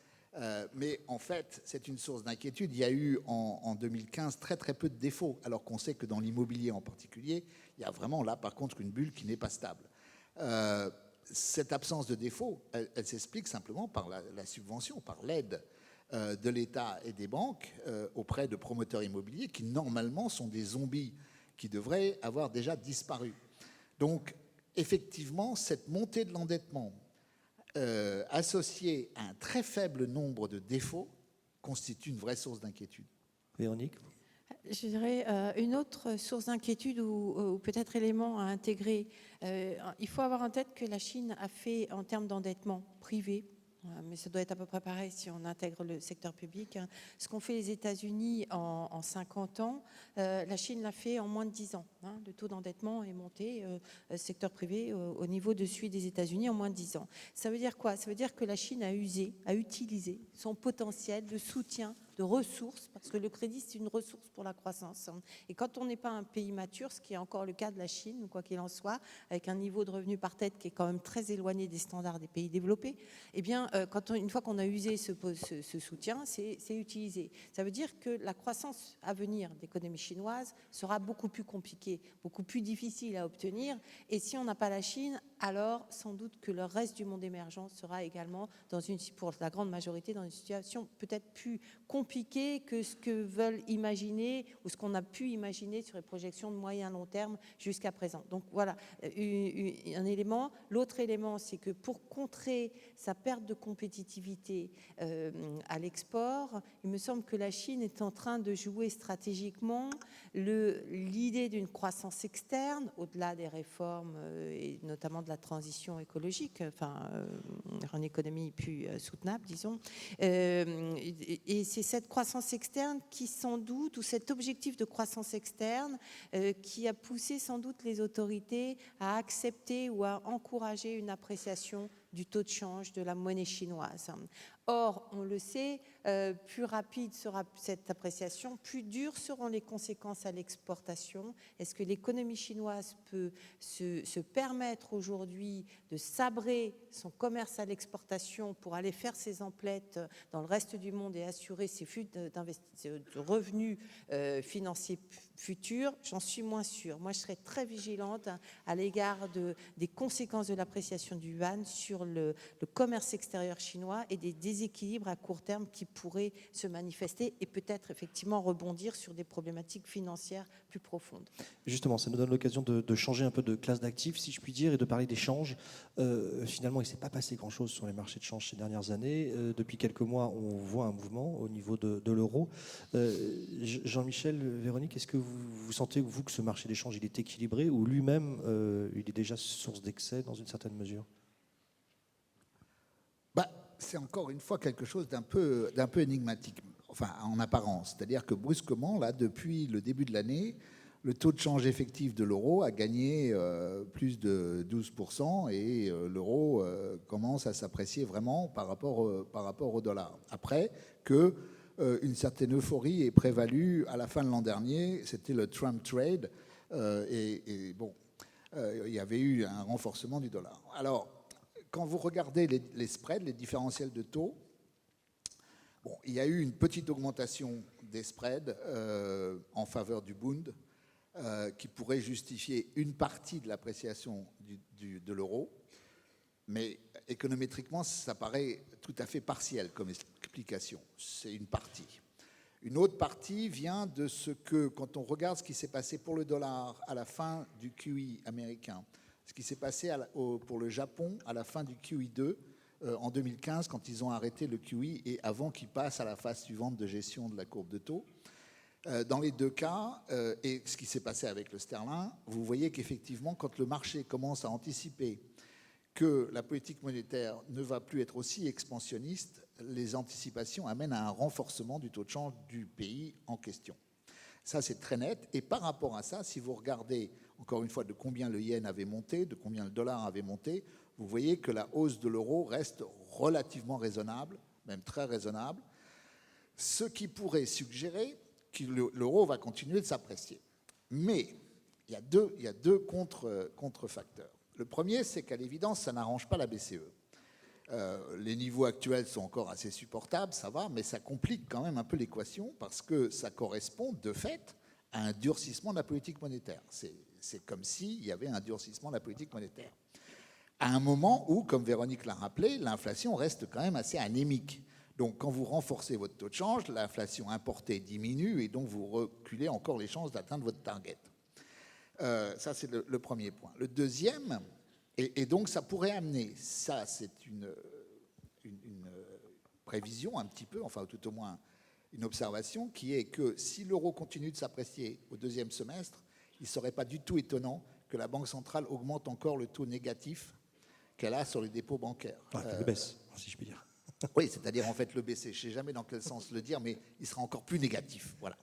Mais en fait, c'est une source d'inquiétude. Il y a eu en 2015 très très peu de défauts, alors qu'on sait que dans l'immobilier en particulier, il y a vraiment là par contre une bulle qui n'est pas stable. Cette absence de défauts, elle s'explique simplement par la subvention, par l'aide de l'État et des banques auprès de promoteurs immobiliers qui normalement sont des zombies qui devraient avoir déjà disparu. Donc effectivement, cette montée de l'endettement associée à un très faible nombre de défauts constitue une vraie source d'inquiétude. Véronique ? Je dirais une autre source d'inquiétude ou peut-être élément à intégrer. Il faut avoir en tête que la Chine a fait en termes d'endettement privé, mais ça doit être à peu près pareil si on intègre le secteur public. Ce qu'ont fait les États-Unis en 50 ans, la Chine l'a fait en moins de 10 ans. Le taux d'endettement est monté, secteur privé, au niveau de celui des États-Unis en moins de 10 ans. Ça veut dire quoi? Ça veut dire que la Chine a utilisé son potentiel de soutien de ressources, parce que le crédit, c'est une ressource pour la croissance. Et quand on n'est pas un pays mature, ce qui est encore le cas de la Chine, quoi qu'il en soit, avec un niveau de revenu par tête qui est quand même très éloigné des standards des pays développés, eh bien, une fois qu'on a usé ce soutien, c'est utilisé. Ça veut dire que la croissance à venir d'économie chinoise sera beaucoup plus compliquée, beaucoup plus difficile à obtenir. Et si on n'a pas la Chine, alors sans doute que le reste du monde émergent sera également, pour la grande majorité, dans une situation peut-être plus compliquée que ce que veulent imaginer ou ce qu'on a pu imaginer sur les projections de moyen-long terme jusqu'à présent. Donc voilà, un élément. L'autre élément, c'est que pour contrer sa perte de compétitivité à l'export, il me semble que la Chine est en train de jouer stratégiquement l'idée d'une croissance externe, au-delà des réformes et notamment de la transition écologique, en économie plus soutenable, disons. Et c'est cette croissance externe qui sans doute, ou cet objectif de croissance externe, qui a poussé sans doute les autorités à accepter ou à encourager une appréciation du taux de change de la monnaie chinoise. Or, on le sait, plus rapide sera cette appréciation, plus dures seront les conséquences à l'exportation. Est-ce que l'économie chinoise peut se permettre aujourd'hui de sabrer son commerce à l'exportation pour aller faire ses emplettes dans le reste du monde et assurer ses flux de revenus financiers futurs? J'en suis moins sûre. Moi, je serais très vigilante à l'égard des conséquences de l'appréciation du yuan sur le commerce extérieur chinois et des déséquilibres à court terme qui pourraient se manifester et peut-être effectivement rebondir sur des problématiques financières plus profondes. Justement, ça nous donne l'occasion de changer un peu de classe d'actifs, si je puis dire, et de parler d'échanges. Finalement, il ne s'est pas passé grand-chose sur les marchés de change ces dernières années. Depuis quelques mois, on voit un mouvement au niveau de l'euro. Jean-Michel, Véronique, est-ce que vous sentez, vous, que ce marché d'échange il est équilibré ou lui-même, il est déjà source d'excès dans une certaine mesure? C'est encore une fois quelque chose d'un peu énigmatique, enfin en apparence. C'est-à-dire que brusquement, là, depuis le début de l'année, le taux de change effectif de l'euro a gagné plus de 12% et l'euro commence à s'apprécier vraiment par rapport au dollar. Après que une certaine euphorie est prévalue à la fin de l'an dernier, c'était le Trump trade, il y avait eu un renforcement du dollar. Alors, quand vous regardez les spreads, les différentiels de taux, il y a eu une petite augmentation des spreads en faveur du Bund qui pourrait justifier une partie de l'appréciation de l'euro. Mais économétriquement, ça paraît tout à fait partiel comme explication. C'est une partie. Une autre partie vient de ce que, quand on regarde ce qui s'est passé pour le dollar à la fin du QE américain, ce qui s'est passé pour le Japon à la fin du QE2 en 2015, quand ils ont arrêté le QE et avant qu'ils passent à la phase suivante de gestion de la courbe de taux. Dans les deux cas, et ce qui s'est passé avec le sterling, vous voyez qu'effectivement, quand le marché commence à anticiper que la politique monétaire ne va plus être aussi expansionniste, les anticipations amènent à un renforcement du taux de change du pays en question. Ça, c'est très net. Et par rapport à ça, si vous regardez, encore une fois, de combien le yen avait monté, de combien le dollar avait monté, vous voyez que la hausse de l'euro reste relativement raisonnable, même très raisonnable, ce qui pourrait suggérer que l'euro va continuer de s'apprécier. Mais il y a deux contre-facteurs. Le premier, c'est qu'à l'évidence, ça n'arrange pas la BCE. Les niveaux actuels sont encore assez supportables, ça va, mais ça complique quand même un peu l'équation parce que ça correspond de fait à un durcissement de la politique monétaire. C'est comme s'il y avait un durcissement de la politique monétaire. À un moment où, comme Véronique l'a rappelé, l'inflation reste quand même assez anémique. Donc quand vous renforcez votre taux de change, l'inflation importée diminue et donc vous reculez encore les chances d'atteindre votre target. Ça, c'est le premier point. Le deuxième, et donc ça pourrait amener, ça c'est une prévision un petit peu, enfin tout au moins une observation, qui est que si l'euro continue de s'apprécier au deuxième semestre, il ne serait pas du tout étonnant que la Banque centrale augmente encore le taux négatif qu'elle a sur les dépôts bancaires. Le baisse, si je puis dire. Oui, c'est-à-dire en fait le baisser. Je ne sais jamais dans quel sens le dire, mais il sera encore plus négatif. Voilà.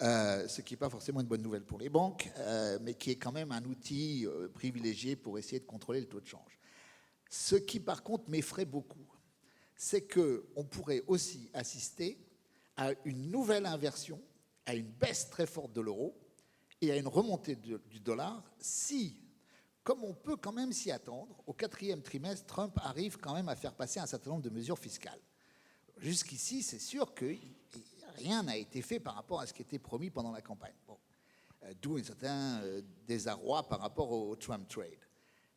Ce qui n'est pas forcément une bonne nouvelle pour les banques, mais qui est quand même un outil privilégié pour essayer de contrôler le taux de change. Ce qui, par contre, m'effraie beaucoup, c'est qu'on pourrait aussi assister à une nouvelle inversion, à une baisse très forte de l'euro et à une remontée du dollar si, comme on peut quand même s'y attendre, au 4e trimestre, Trump arrive quand même à faire passer un certain nombre de mesures fiscales. Jusqu'ici, c'est sûr que rien n'a été fait par rapport à ce qui était promis pendant la campagne. Bon. D'où un certain désarroi par rapport au Trump trade.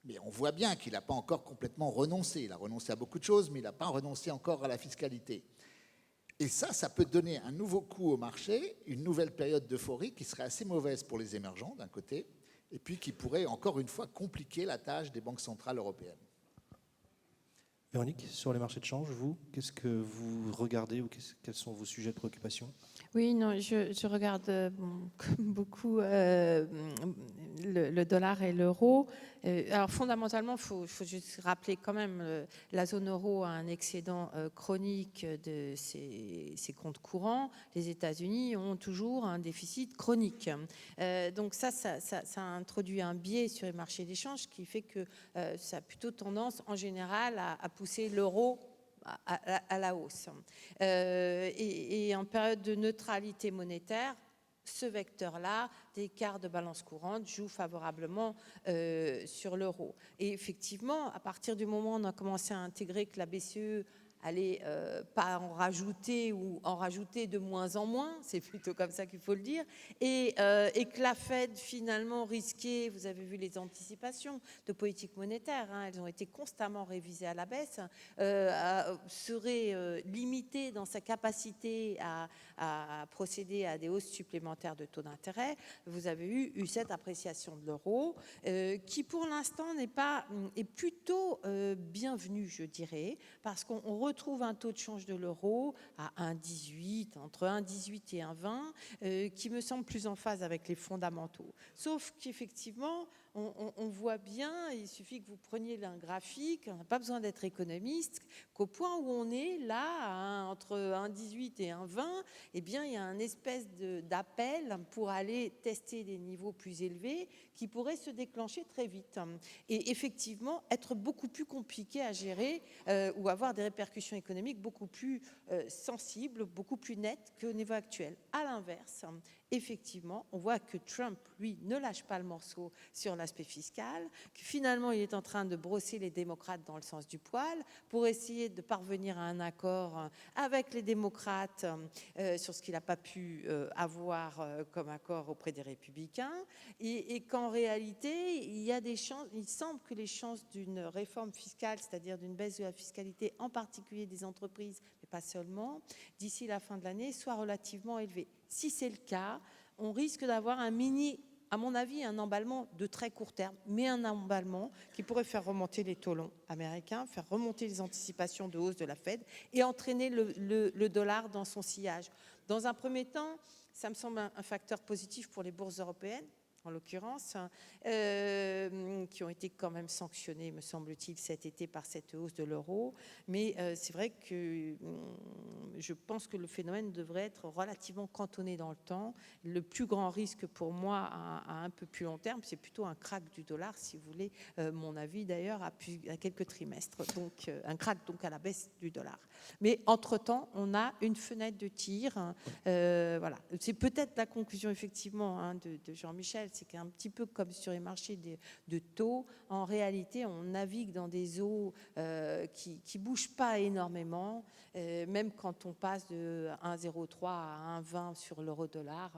Mais on voit bien qu'il n'a pas encore complètement renoncé. Il a renoncé à beaucoup de choses, mais il n'a pas renoncé encore à la fiscalité. Et ça peut donner un nouveau coup au marché, une nouvelle période d'euphorie qui serait assez mauvaise pour les émergents d'un côté, et puis qui pourrait encore une fois compliquer la tâche des banques centrales européennes. Véronique, sur les marchés de change, vous, qu'est-ce que vous regardez ou quels sont vos sujets de préoccupation? Oui, non, je regarde comme beaucoup le dollar et l'euro. Alors fondamentalement, il faut juste rappeler quand même, la zone euro a un excédent chronique de ses comptes courants. Les États-Unis ont toujours un déficit chronique. Donc ça introduit un biais sur les marchés d'échange qui fait que ça a plutôt tendance en général à pousser l'euro à la hausse. Et en période de neutralité monétaire, ce vecteur-là, d'écart de balance courante, joue favorablement sur l'euro. Et effectivement, à partir du moment où on a commencé à intégrer que la BCE allait pas en rajouter ou en rajouter de moins en moins, c'est plutôt comme ça qu'il faut le dire, et que la Fed finalement risquait, vous avez vu les anticipations de politique monétaire, hein, elles ont été constamment révisées à la baisse, serait limitée dans sa capacité à procéder à des hausses supplémentaires de taux d'intérêt. Vous avez eu cette appréciation de l'euro qui pour l'instant est plutôt bienvenue, je dirais, parce qu'on retrouve un taux de change de l'euro à 1,18, entre 1,18 et 1,20, qui me semble plus en phase avec les fondamentaux. Sauf qu'effectivement, on voit bien, il suffit que vous preniez un graphique, on n'a pas besoin d'être économiste, qu'au point où on est là, entre 1,18 et 1,20, eh bien, il y a un espèce d'appel pour aller tester des niveaux plus élevés qui pourraient se déclencher très vite. Et effectivement, être beaucoup plus compliqué à gérer ou avoir des répercussions économiques beaucoup plus sensibles, beaucoup plus nettes qu'au niveau actuel. À l'inverse, effectivement, on voit que Trump, lui, ne lâche pas le morceau sur l'aspect fiscal, que finalement, il est en train de brosser les démocrates dans le sens du poil pour essayer de parvenir à un accord avec les démocrates sur ce qu'il n'a pas pu avoir comme accord auprès des républicains, et qu'en réalité, il y a des chances, il semble que les chances d'une réforme fiscale, c'est-à-dire d'une baisse de la fiscalité, en particulier des entreprises, mais pas seulement, d'ici la fin de l'année, soient relativement élevées. Si c'est le cas, on risque d'avoir à mon avis, un emballement de très court terme, mais un emballement qui pourrait faire remonter les taux longs américains, faire remonter les anticipations de hausse de la Fed et entraîner le dollar dans son sillage. Dans un premier temps, ça me semble un facteur positif pour les bourses européennes, en l'occurrence, qui ont été quand même sanctionnées, me semble-t-il, cet été par cette hausse de l'euro. Mais c'est vrai que je pense que le phénomène devrait être relativement cantonné dans le temps. Le plus grand risque pour moi à un peu plus long terme, c'est plutôt un crack du dollar, si vous voulez, mon avis d'ailleurs, à quelques trimestres. Donc un crack donc à la baisse du dollar. Mais entre-temps, on a une fenêtre de tir. Voilà. C'est peut-être la conclusion effectivement de Jean-Michel, c'est qu'un petit peu comme sur les marchés de taux, en réalité, on navigue dans des eaux qui ne bougent pas énormément, même quand on passe de 1,03 à 1,20 sur l'euro-dollar,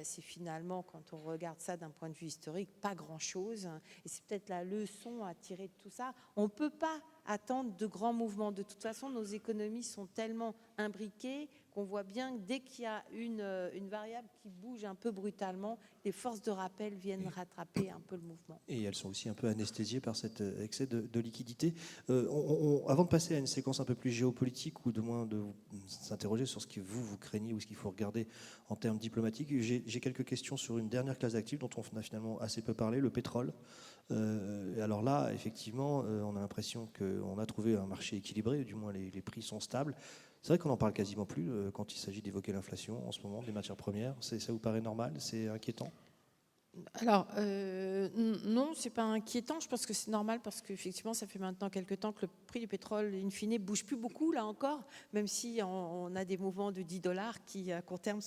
c'est finalement, quand on regarde ça d'un point de vue historique, pas grand-chose. Et c'est peut-être la leçon à tirer de tout ça. On ne peut pas attendre de grands mouvements. De toute façon, nos économies sont tellement imbriquées qu'on voit bien que dès qu'il y a une variable qui bouge un peu brutalement, les forces de rappel viennent rattraper un peu le mouvement. Et elles sont aussi un peu anesthésiées par cet excès de liquidité. Avant de passer à une séquence un peu plus géopolitique, ou de moins de s'interroger sur ce que vous craignez ou ce qu'il faut regarder en termes diplomatiques, j'ai quelques questions sur une dernière classe d'actifs dont on a finalement assez peu parlé, le pétrole. Alors là, effectivement, on a l'impression qu'on a trouvé un marché équilibré, du moins les prix sont stables. C'est vrai qu'on n'en parle quasiment plus quand il s'agit d'évoquer l'inflation en ce moment, des matières premières. Ça vous paraît normal? C'est inquiétant? Alors, non, ce n'est pas inquiétant. Je pense que c'est normal parce qu'effectivement, ça fait maintenant quelques temps que le prix du pétrole, in fine, ne bouge plus beaucoup, là encore, même si on a des mouvements de $10 qui, à court terme,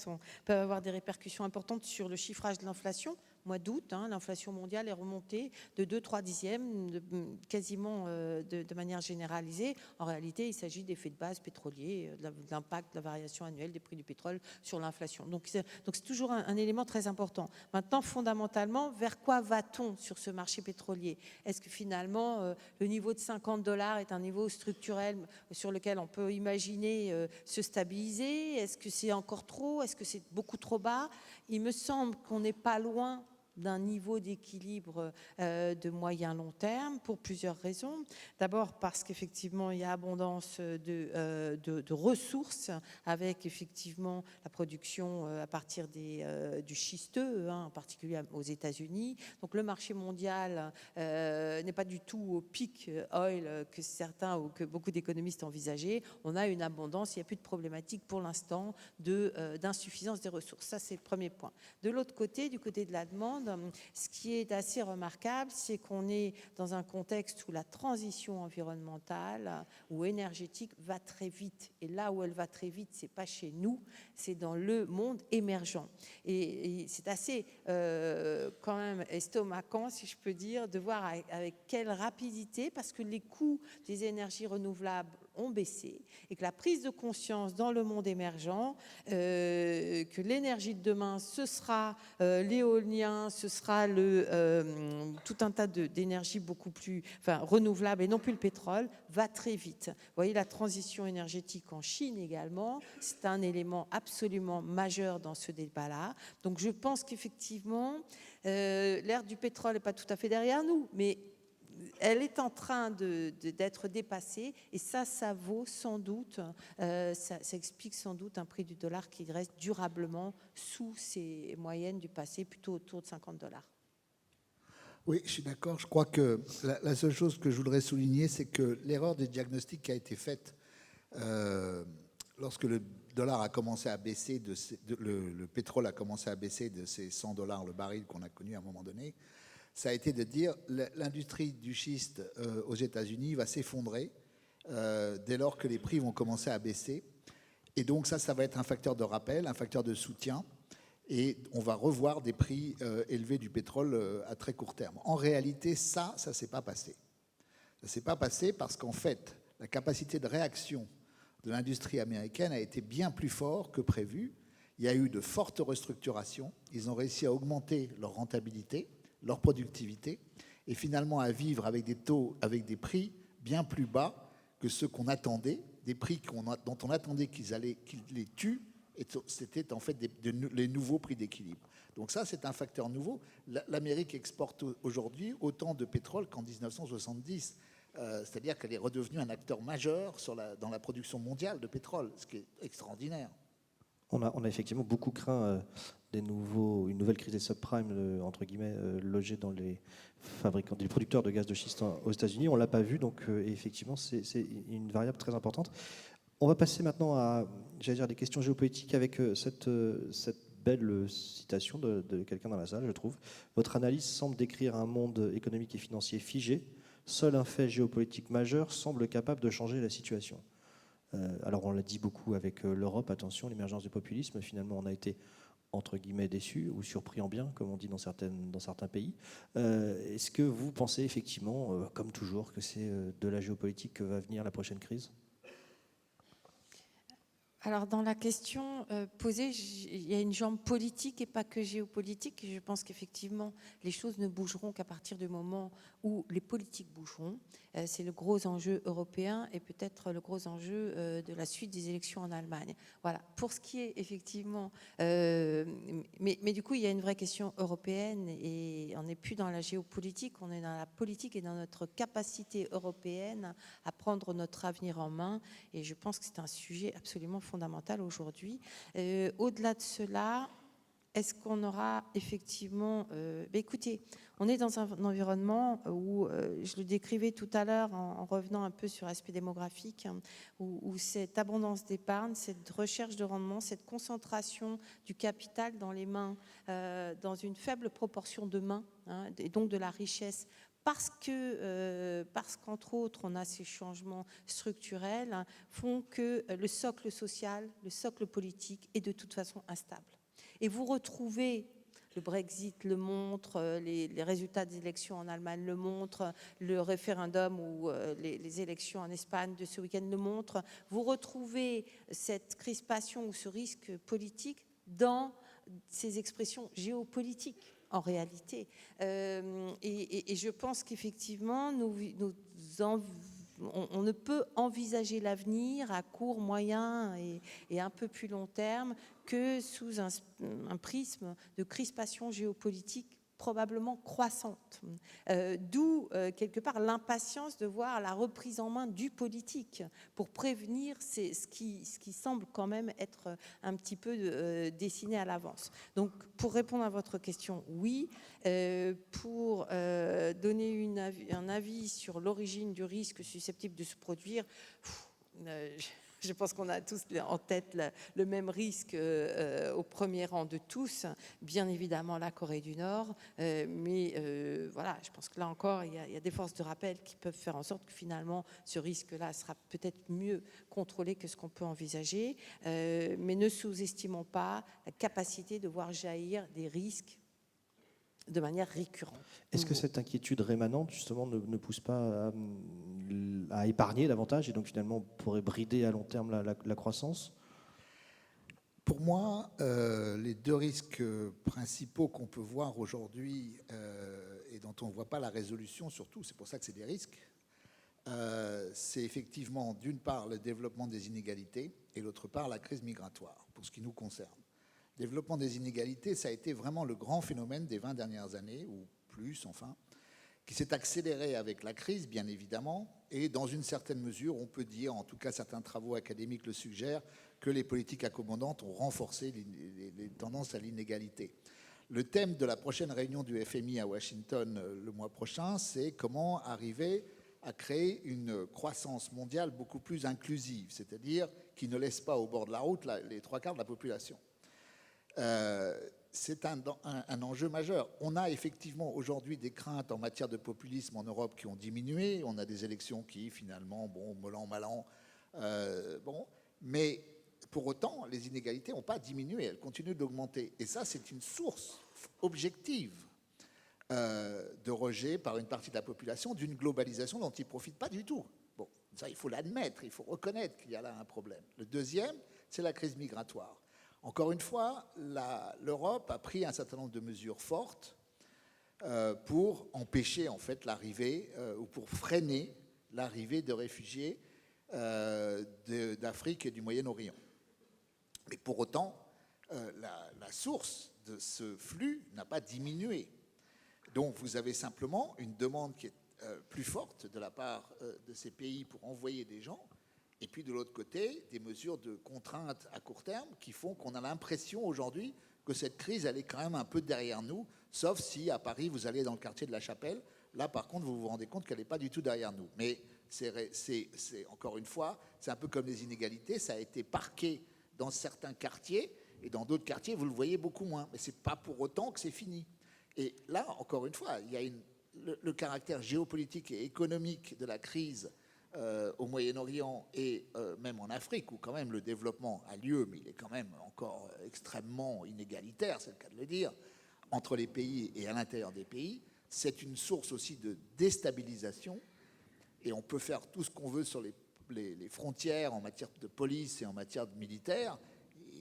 peuvent avoir des répercussions importantes sur le chiffrage de l'inflation. Mois d'août, l'inflation mondiale est remontée de 2-3 dixièmes, quasiment de manière généralisée. En réalité, il s'agit d'effets de base pétroliers, de l'impact de la variation annuelle des prix du pétrole sur l'inflation. Donc c'est toujours un élément très important. Maintenant, fondamentalement, vers quoi va-t-on sur ce marché pétrolier? Est-ce que finalement, le niveau de $50 est un niveau structurel sur lequel on peut imaginer se stabiliser? Est-ce que c'est encore trop? Est-ce que c'est beaucoup trop bas? Il me semble qu'on n'est pas loin d'un niveau d'équilibre de moyen long terme pour plusieurs raisons. D'abord parce qu'effectivement il y a abondance de ressources avec effectivement la production à partir du schisteux, en particulier aux États-Unis. Donc le marché mondial n'est pas du tout au pic oil que certains ou que beaucoup d'économistes envisageaient. On a une abondance, il n'y a plus de problématique pour l'instant d'insuffisance des ressources. Ça, c'est le premier point. De l'autre côté, du côté de la demande, ce qui est assez remarquable, c'est qu'on est dans un contexte où la transition environnementale ou énergétique va très vite. Et là où elle va très vite, c'est pas chez nous, c'est dans le monde émergent. Et c'est assez quand même estomacant, si je peux dire, de voir avec quelle rapidité, parce que les coûts des énergies renouvelables ont baissé et que la prise de conscience dans le monde émergent que l'énergie de demain, ce sera l'éolien, ce sera tout un tas d'énergies beaucoup plus renouvelables et non plus le pétrole, va très vite. Vous voyez, la transition énergétique en Chine également, c'est un élément absolument majeur dans ce débat-là. Donc je pense qu'effectivement, l'ère du pétrole n'est pas tout à fait derrière nous, mais elle est en train d'être dépassée et ça vaut sans doute, ça explique sans doute un prix du dollar qui reste durablement sous ces moyennes du passé, plutôt autour de $50. Oui, je suis d'accord. Je crois que la seule chose que je voudrais souligner, c'est que l'erreur de diagnostic qui a été faite lorsque le dollar a commencé à baisser, le pétrole a commencé à baisser de ces $100 le baril qu'on a connu à un moment donné, ça a été de dire l'industrie du schiste aux États-Unis va s'effondrer dès lors que les prix vont commencer à baisser. Et donc ça va être un facteur de rappel, un facteur de soutien. Et on va revoir des prix élevés du pétrole à très court terme. En réalité, ça ne s'est pas passé. Ça ne s'est pas passé parce qu'en fait, la capacité de réaction de l'industrie américaine a été bien plus forte que prévu. Il y a eu de fortes restructurations. Ils ont réussi à augmenter leur rentabilité, leur productivité, et finalement à vivre avec des taux, avec des prix bien plus bas que ceux qu'on attendait, des prix dont on attendait qu'ils les tuent, et c'était en fait les nouveaux prix d'équilibre. Donc ça, c'est un facteur nouveau. L'Amérique exporte aujourd'hui autant de pétrole qu'en 1970. C'est-à-dire qu'elle est redevenue un acteur majeur dans la production mondiale de pétrole, ce qui est extraordinaire. On a effectivement beaucoup craint une nouvelle crise des subprimes, entre guillemets, logée dans les producteurs de gaz de schiste aux États-Unis. On ne l'a pas vu, donc effectivement, c'est une variable très importante. On va passer maintenant à, des questions géopolitiques avec cette belle citation de quelqu'un dans la salle, je trouve. Votre analyse semble décrire un monde économique et financier figé. Seul un fait géopolitique majeur semble capable de changer la situation. Alors on l'a dit beaucoup avec l'Europe, attention, l'émergence du populisme, finalement on a été entre guillemets déçus ou surpris en bien, comme on dit dans certains pays. Est-ce que vous pensez effectivement, comme toujours, que c'est de la géopolitique que va venir la prochaine crise ? Alors, dans la question posée, il y a une jambe politique et pas que géopolitique. Et je pense qu'effectivement, les choses ne bougeront qu'à partir du moment où les politiques bougeront. C'est le gros enjeu européen et peut-être le gros enjeu de la suite des élections en Allemagne. Voilà. Pour ce qui est effectivement... mais du coup, il y a une vraie question européenne et on n'est plus dans la géopolitique, on est dans la politique et dans notre capacité européenne à prendre notre avenir en main. Et je pense que c'est un sujet absolument fondamental aujourd'hui. Au-delà de cela, est-ce qu'on aura effectivement... écoutez, on est dans un environnement où, je le décrivais tout à l'heure en revenant un peu sur l'aspect démographique, hein, où cette abondance d'épargne, cette recherche de rendement, cette concentration du capital dans les mains, dans une faible proportion de mains, hein, et donc de la richesse, parce qu'entre autres, on a ces changements structurels, hein, font que le socle social, le socle politique est de toute façon instable. Et vous retrouvez, le Brexit le montre, les résultats des élections en Allemagne le montrent, le référendum ou les élections en Espagne de ce week-end le montrent, vous retrouvez cette crispation ou ce risque politique dans ces expressions géopolitiques. En réalité. Et je pense qu'effectivement, on ne peut envisager l'avenir à court, moyen et un peu plus long terme que sous un prisme de crispation géopolitique probablement croissante. D'où, quelque part, l'impatience de voir la reprise en main du politique pour prévenir ce qui semble quand même être un petit peu dessiné à l'avance. Donc, pour répondre à votre question, oui. Pour donner un avis sur l'origine du risque susceptible de se produire, je pense qu'on a tous en tête le même risque au premier rang de tous, bien évidemment la Corée du Nord, mais voilà, je pense que là encore, il y a des forces de rappel qui peuvent faire en sorte que finalement, ce risque-là sera peut-être mieux contrôlé que ce qu'on peut envisager, mais ne sous-estimons pas la capacité de voir jaillir des risques de manière récurrente. Est-ce que cette inquiétude rémanente, justement, ne pousse pas à épargner davantage et donc finalement pourrait brider à long terme la croissance ? Pour moi, les deux risques principaux qu'on peut voir aujourd'hui et dont on ne voit pas la résolution surtout, c'est pour ça que c'est des risques, c'est effectivement d'une part le développement des inégalités et d'autre part la crise migratoire, pour ce qui nous concerne. Le développement des inégalités, ça a été vraiment le grand phénomène des 20 dernières années, ou plus enfin, qui s'est accéléré avec la crise, bien évidemment, et dans une certaine mesure, on peut dire, en tout cas certains travaux académiques le suggèrent, que les politiques accommodantes ont renforcé les tendances à l'inégalité. Le thème de la prochaine réunion du FMI à Washington le mois prochain, c'est comment arriver à créer une croissance mondiale beaucoup plus inclusive, c'est-à-dire qui ne laisse pas au bord de la route les trois quarts de la population. C'est un enjeu majeur. On a effectivement aujourd'hui des craintes en matière de populisme en Europe qui ont diminué. On a des élections qui, finalement, bon, mollant, mallant, bon. Mais pour autant, les inégalités n'ont pas diminué. Elles continuent d'augmenter. Et ça, c'est une source objective de rejet par une partie de la population d'une globalisation dont ils ne profitent pas du tout. Bon, ça, il faut l'admettre. Il faut reconnaître qu'il y a là un problème. Le deuxième, c'est la crise migratoire. Encore une fois, l'Europe a pris un certain nombre de mesures fortes pour empêcher en fait l'arrivée ou pour freiner l'arrivée de réfugiés d'Afrique et du Moyen-Orient. Mais pour autant, la source de ce flux n'a pas diminué. Donc vous avez simplement une demande qui est plus forte de la part de ces pays pour envoyer des gens. Et puis de l'autre côté, des mesures de contrainte à court terme qui font qu'on a l'impression aujourd'hui que cette crise, elle est quand même un peu derrière nous, sauf si à Paris, vous allez dans le quartier de la Chapelle. Là, par contre, vous vous rendez compte qu'elle n'est pas du tout derrière nous. Mais c'est encore une fois, c'est un peu comme les inégalités, ça a été parqué dans certains quartiers, et dans d'autres quartiers, vous le voyez beaucoup moins. Mais ce n'est pas pour autant que c'est fini. Et là, encore une fois, il y a le caractère géopolitique et économique de la crise au Moyen-Orient et même en Afrique, où quand même le développement a lieu, mais il est quand même encore extrêmement inégalitaire, c'est le cas de le dire, entre les pays et à l'intérieur des pays, c'est une source aussi de déstabilisation, et on peut faire tout ce qu'on veut sur les frontières en matière de police et en matière de militaire,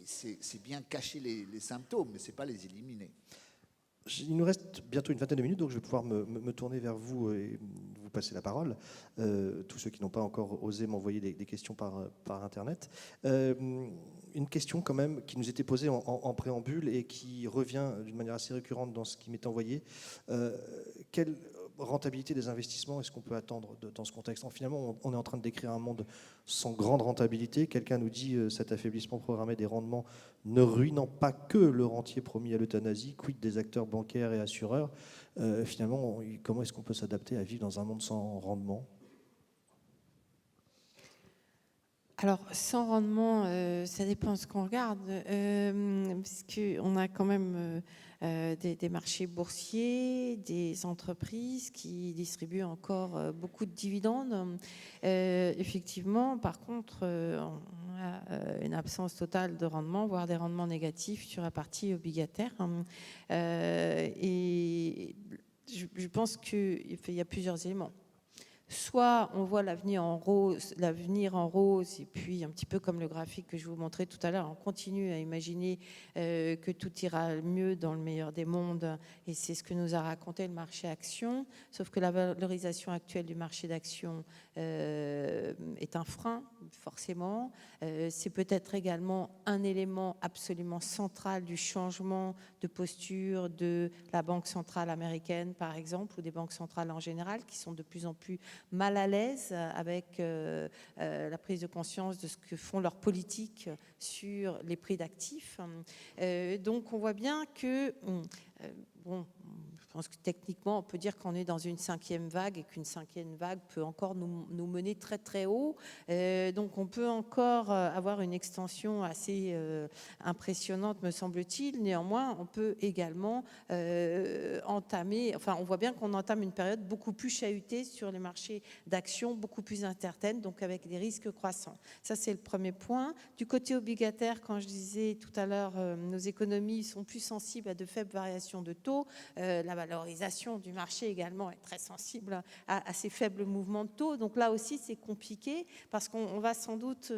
c'est bien cacher les symptômes, mais ce n'est pas les éliminer. Il nous reste bientôt une vingtaine de minutes, donc je vais pouvoir me tourner vers vous et vous passer la parole. Tous ceux qui n'ont pas encore osé m'envoyer des questions par Internet. Une question quand même qui nous était posée en préambule et qui revient d'une manière assez récurrente dans ce qui m'est envoyé. rentabilité des investissements est-ce qu'on peut attendre dans ce contexte? Finalement, on est en train de décrire un monde sans grande rentabilité. Quelqu'un nous dit cet affaiblissement programmé des rendements ne ruinant pas que le rentier promis à l'euthanasie, quid des acteurs bancaires et assureurs. Finalement, comment est-ce qu'on peut s'adapter à vivre dans un monde sans rendement? Alors, sans rendement, ça dépend de ce qu'on regarde, puisqu'on a quand même des marchés boursiers, des entreprises qui distribuent encore beaucoup de dividendes. Effectivement, par contre, on a une absence totale de rendement, voire des rendements négatifs sur la partie obligataire. Et je pense qu'il y a plusieurs éléments. Soit on voit l'avenir en rose, et puis un petit peu comme le graphique que je vous montrais tout à l'heure, on continue à imaginer que tout ira mieux dans le meilleur des mondes, et c'est ce que nous a raconté le marché action, sauf que la valorisation actuelle du marché d'action est un frein, forcément. C'est peut-être également un élément absolument central du changement de posture de la Banque centrale américaine, par exemple, ou des banques centrales en général, qui sont de plus en plus mal à l'aise avec la prise de conscience de ce que font leurs politiques sur les prix d'actifs. Donc on voit bien que, je pense que techniquement on peut dire qu'on est dans une cinquième vague et qu'une cinquième vague peut encore nous mener très très haut. Donc on peut encore avoir une extension assez impressionnante, me semble-t-il. Néanmoins, on peut également on voit bien qu'on entame une période beaucoup plus chahutée sur les marchés d'actions, beaucoup plus incertaine, donc avec des risques croissants. Ça, c'est le premier point. Du côté obligataire, quand je disais tout à l'heure, nos économies sont plus sensibles à de faibles variations de taux. La valorisation du marché également est très sensible à ces faibles mouvements de taux. Donc là aussi, c'est compliqué parce qu'on va sans doute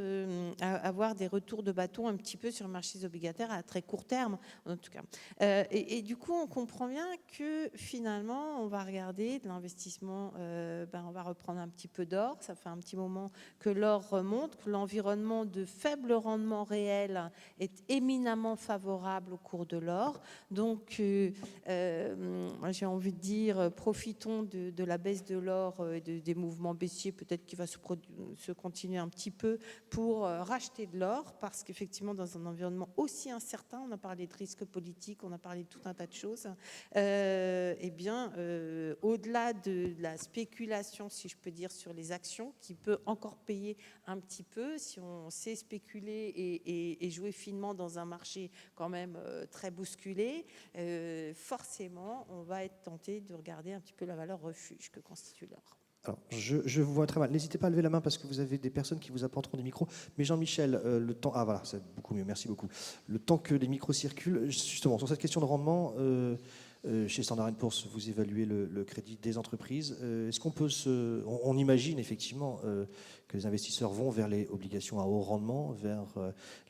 avoir des retours de bâton un petit peu sur les marchés obligataires à très court terme, en tout cas. Et du coup, on comprend bien que finalement, on va regarder de l'investissement, on va reprendre un petit peu d'or. Ça fait un petit moment que l'or remonte, que l'environnement de faible rendement réel est éminemment favorable au cours de l'or. Donc, j'ai envie de dire, profitons de la baisse de l'or et des mouvements baissiers, peut-être qu'il va se continuer un petit peu pour racheter de l'or, parce qu'effectivement, dans un environnement aussi incertain, on a parlé de risques politiques, on a parlé de tout un tas de choses, au-delà de la spéculation, si je peux dire, sur les actions, qui peut encore payer un petit peu, si on sait spéculer et jouer finement dans un marché quand même très bousculé, forcément, on va être tenté de regarder un petit peu la valeur refuge que constitue l'or. Alors, je vous vois très mal. N'hésitez pas à lever la main parce que vous avez des personnes qui vous apporteront des micros. Mais Jean-Michel, le temps... Ah voilà, c'est beaucoup mieux, merci beaucoup. Le temps que les micros circulent, justement, sur cette question de rendement, chez Standard & Poor's, vous évaluez le crédit des entreprises. Est-ce qu'on peut on imagine effectivement que les investisseurs vont vers les obligations à haut rendement, vers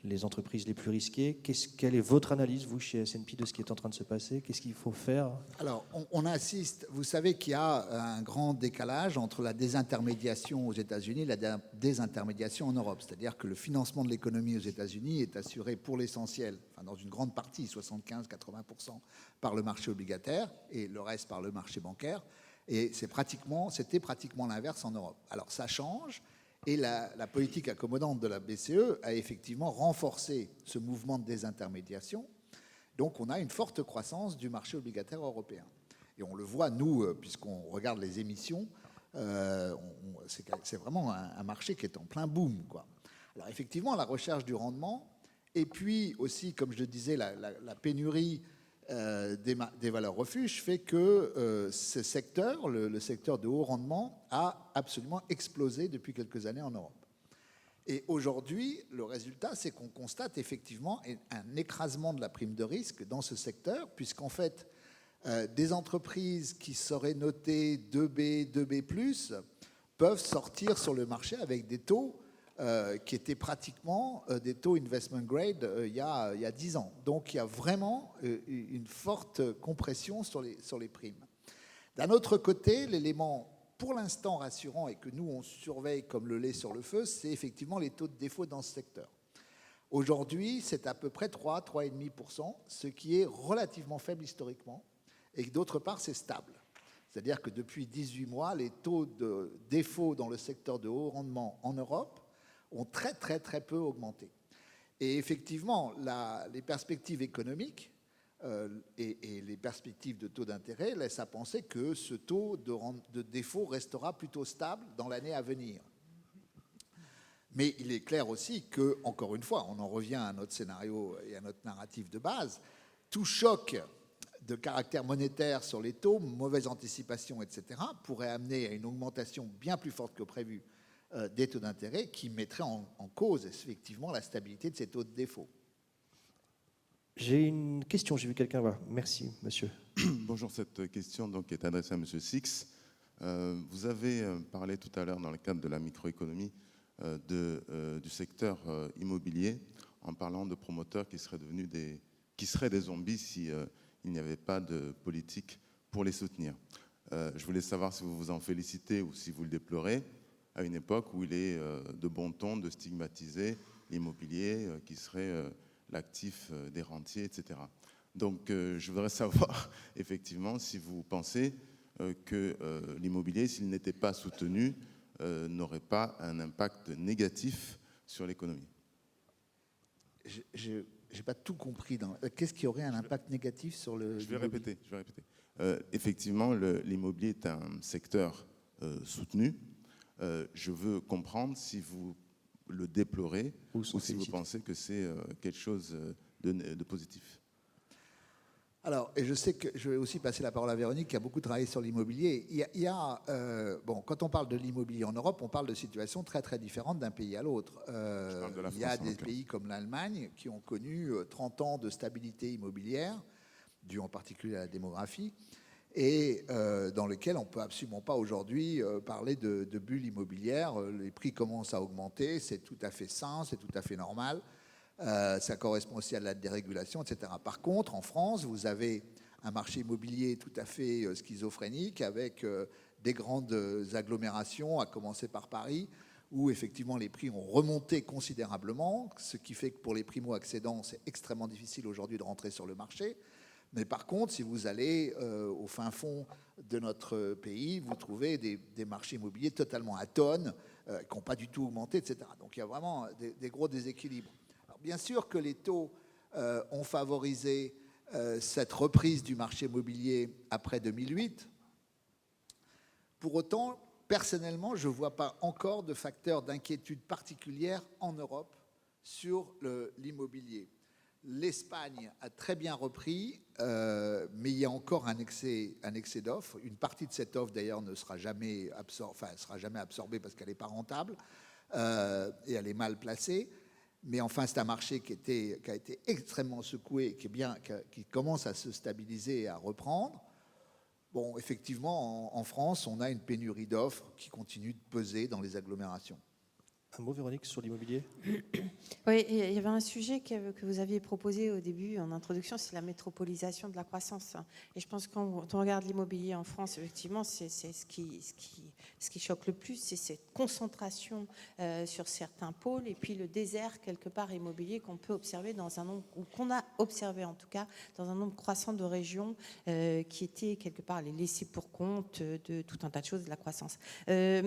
les entreprises les plus risquées. Quelle est votre analyse, vous, chez S&P, de ce qui est en train de se passer? Qu'est-ce qu'il faut faire? Alors, on assiste, vous savez qu'il y a un grand décalage entre la désintermédiation aux États-Unis et la désintermédiation en Europe. C'est-à-dire que le financement de l'économie aux États-Unis est assuré pour l'essentiel, enfin dans une grande partie, 75-80%, par le marché obligataire et le reste par le marché bancaire. Et c'était pratiquement l'inverse en Europe. Alors ça change. Et la politique accommodante de la BCE a effectivement renforcé ce mouvement de désintermédiation. Donc on a une forte croissance du marché obligataire européen. Et on le voit, nous, puisqu'on regarde les émissions, c'est vraiment un marché qui est en plein boom, quoi. Alors effectivement, la recherche du rendement, et puis aussi, comme je le disais, la pénurie des valeurs refuges fait que ce secteur, le secteur de haut rendement, a absolument explosé depuis quelques années en Europe. Et aujourd'hui, le résultat, c'est qu'on constate effectivement un écrasement de la prime de risque dans ce secteur, puisqu'en fait, des entreprises qui seraient notées 2B, 2B+, peuvent sortir sur le marché avec des taux qui étaient pratiquement des taux investment grade il y a 10 ans. Donc il y a vraiment une forte compression sur les primes. D'un autre côté, l'élément pour l'instant rassurant et que nous on surveille comme le lait sur le feu, c'est effectivement les taux de défaut dans ce secteur. Aujourd'hui, c'est à peu près 3,5%, ce qui est relativement faible historiquement, et d'autre part, c'est stable. C'est-à-dire que depuis 18 mois, les taux de défaut dans le secteur de haut rendement en Europe ont très peu augmenté. Et effectivement, les perspectives économiques et les perspectives de taux d'intérêt laissent à penser que ce taux de défaut restera plutôt stable dans l'année à venir. Mais il est clair aussi que, encore une fois, on en revient à notre scénario et à notre narratif de base, tout choc de caractère monétaire sur les taux, mauvaise anticipation, etc., pourrait amener à une augmentation bien plus forte que prévu des taux d'intérêt qui mettrait en cause effectivement la stabilité de ces taux de défaut. J'ai une question, j'ai vu quelqu'un là. Merci, monsieur. Bonjour, cette question donc, est adressée à monsieur Six. Vous avez parlé tout à l'heure dans le cadre de la microéconomie du secteur immobilier en parlant de promoteurs qui seraient des zombies si il n'y avait pas de politique pour les soutenir. Je voulais savoir si vous vous en félicitez ou si vous le déplorez à une époque où il est de bon ton de stigmatiser l'immobilier qui serait l'actif des rentiers, etc. Donc je voudrais savoir effectivement si vous pensez que l'immobilier, s'il n'était pas soutenu, n'aurait pas un impact négatif sur l'économie. Je n'ai pas tout compris. Qu'est-ce qui aurait un impact négatif sur le... Je vais répéter. Effectivement, l'immobilier est un secteur soutenu. Je veux comprendre si vous le déplorez ou si vous pensez que c'est quelque chose de positif. Alors, et je sais que je vais aussi passer la parole à Véronique, qui a beaucoup travaillé sur l'immobilier. Quand on parle de l'immobilier en Europe, on parle de situations très différentes d'un pays à l'autre. Il y a des pays comme l'Allemagne qui ont connu 30 ans de stabilité immobilière, due en particulier à la démographie, et dans lesquels on ne peut absolument pas aujourd'hui parler de bulle immobilière. Les prix commencent à augmenter, c'est tout à fait sain, c'est tout à fait normal. Ça correspond aussi à la dérégulation, etc. Par contre, en France, vous avez un marché immobilier tout à fait schizophrénique avec des grandes agglomérations, à commencer par Paris, où effectivement les prix ont remonté considérablement, ce qui fait que pour les primo-accédants, c'est extrêmement difficile aujourd'hui de rentrer sur le marché. Mais par contre, si vous allez au fin fond de notre pays, vous trouvez des marchés immobiliers totalement atones, qui n'ont pas du tout augmenté, etc. Donc il y a vraiment des gros déséquilibres. Bien sûr que les taux ont favorisé cette reprise du marché immobilier après 2008. Pour autant, personnellement, je ne vois pas encore de facteurs d'inquiétude particulière en Europe sur l'immobilier. L'Espagne a très bien repris, mais il y a encore un excès d'offres. Une partie de cette offre, d'ailleurs, ne sera jamais absorbée parce qu'elle n'est pas rentable et elle est mal placée. Mais enfin, c'est un marché qui a été extrêmement secoué, qui commence à se stabiliser et à reprendre. Bon, effectivement, en France, on a une pénurie d'offres qui continue de peser dans les agglomérations. Un mot, Véronique, sur l'immobilier ? Oui, il y avait un sujet que vous aviez proposé au début, en introduction, c'est la métropolisation de la croissance. Et je pense que quand on regarde l'immobilier en France, effectivement, c'est ce qui choque le plus, c'est cette concentration sur certains pôles et puis le désert, quelque part, immobilier qu'on peut observer dans un nombre, ou qu'on a observé en tout cas, dans un nombre croissant de régions qui étaient, quelque part, les laissés pour compte de tout un tas de choses de la croissance. Et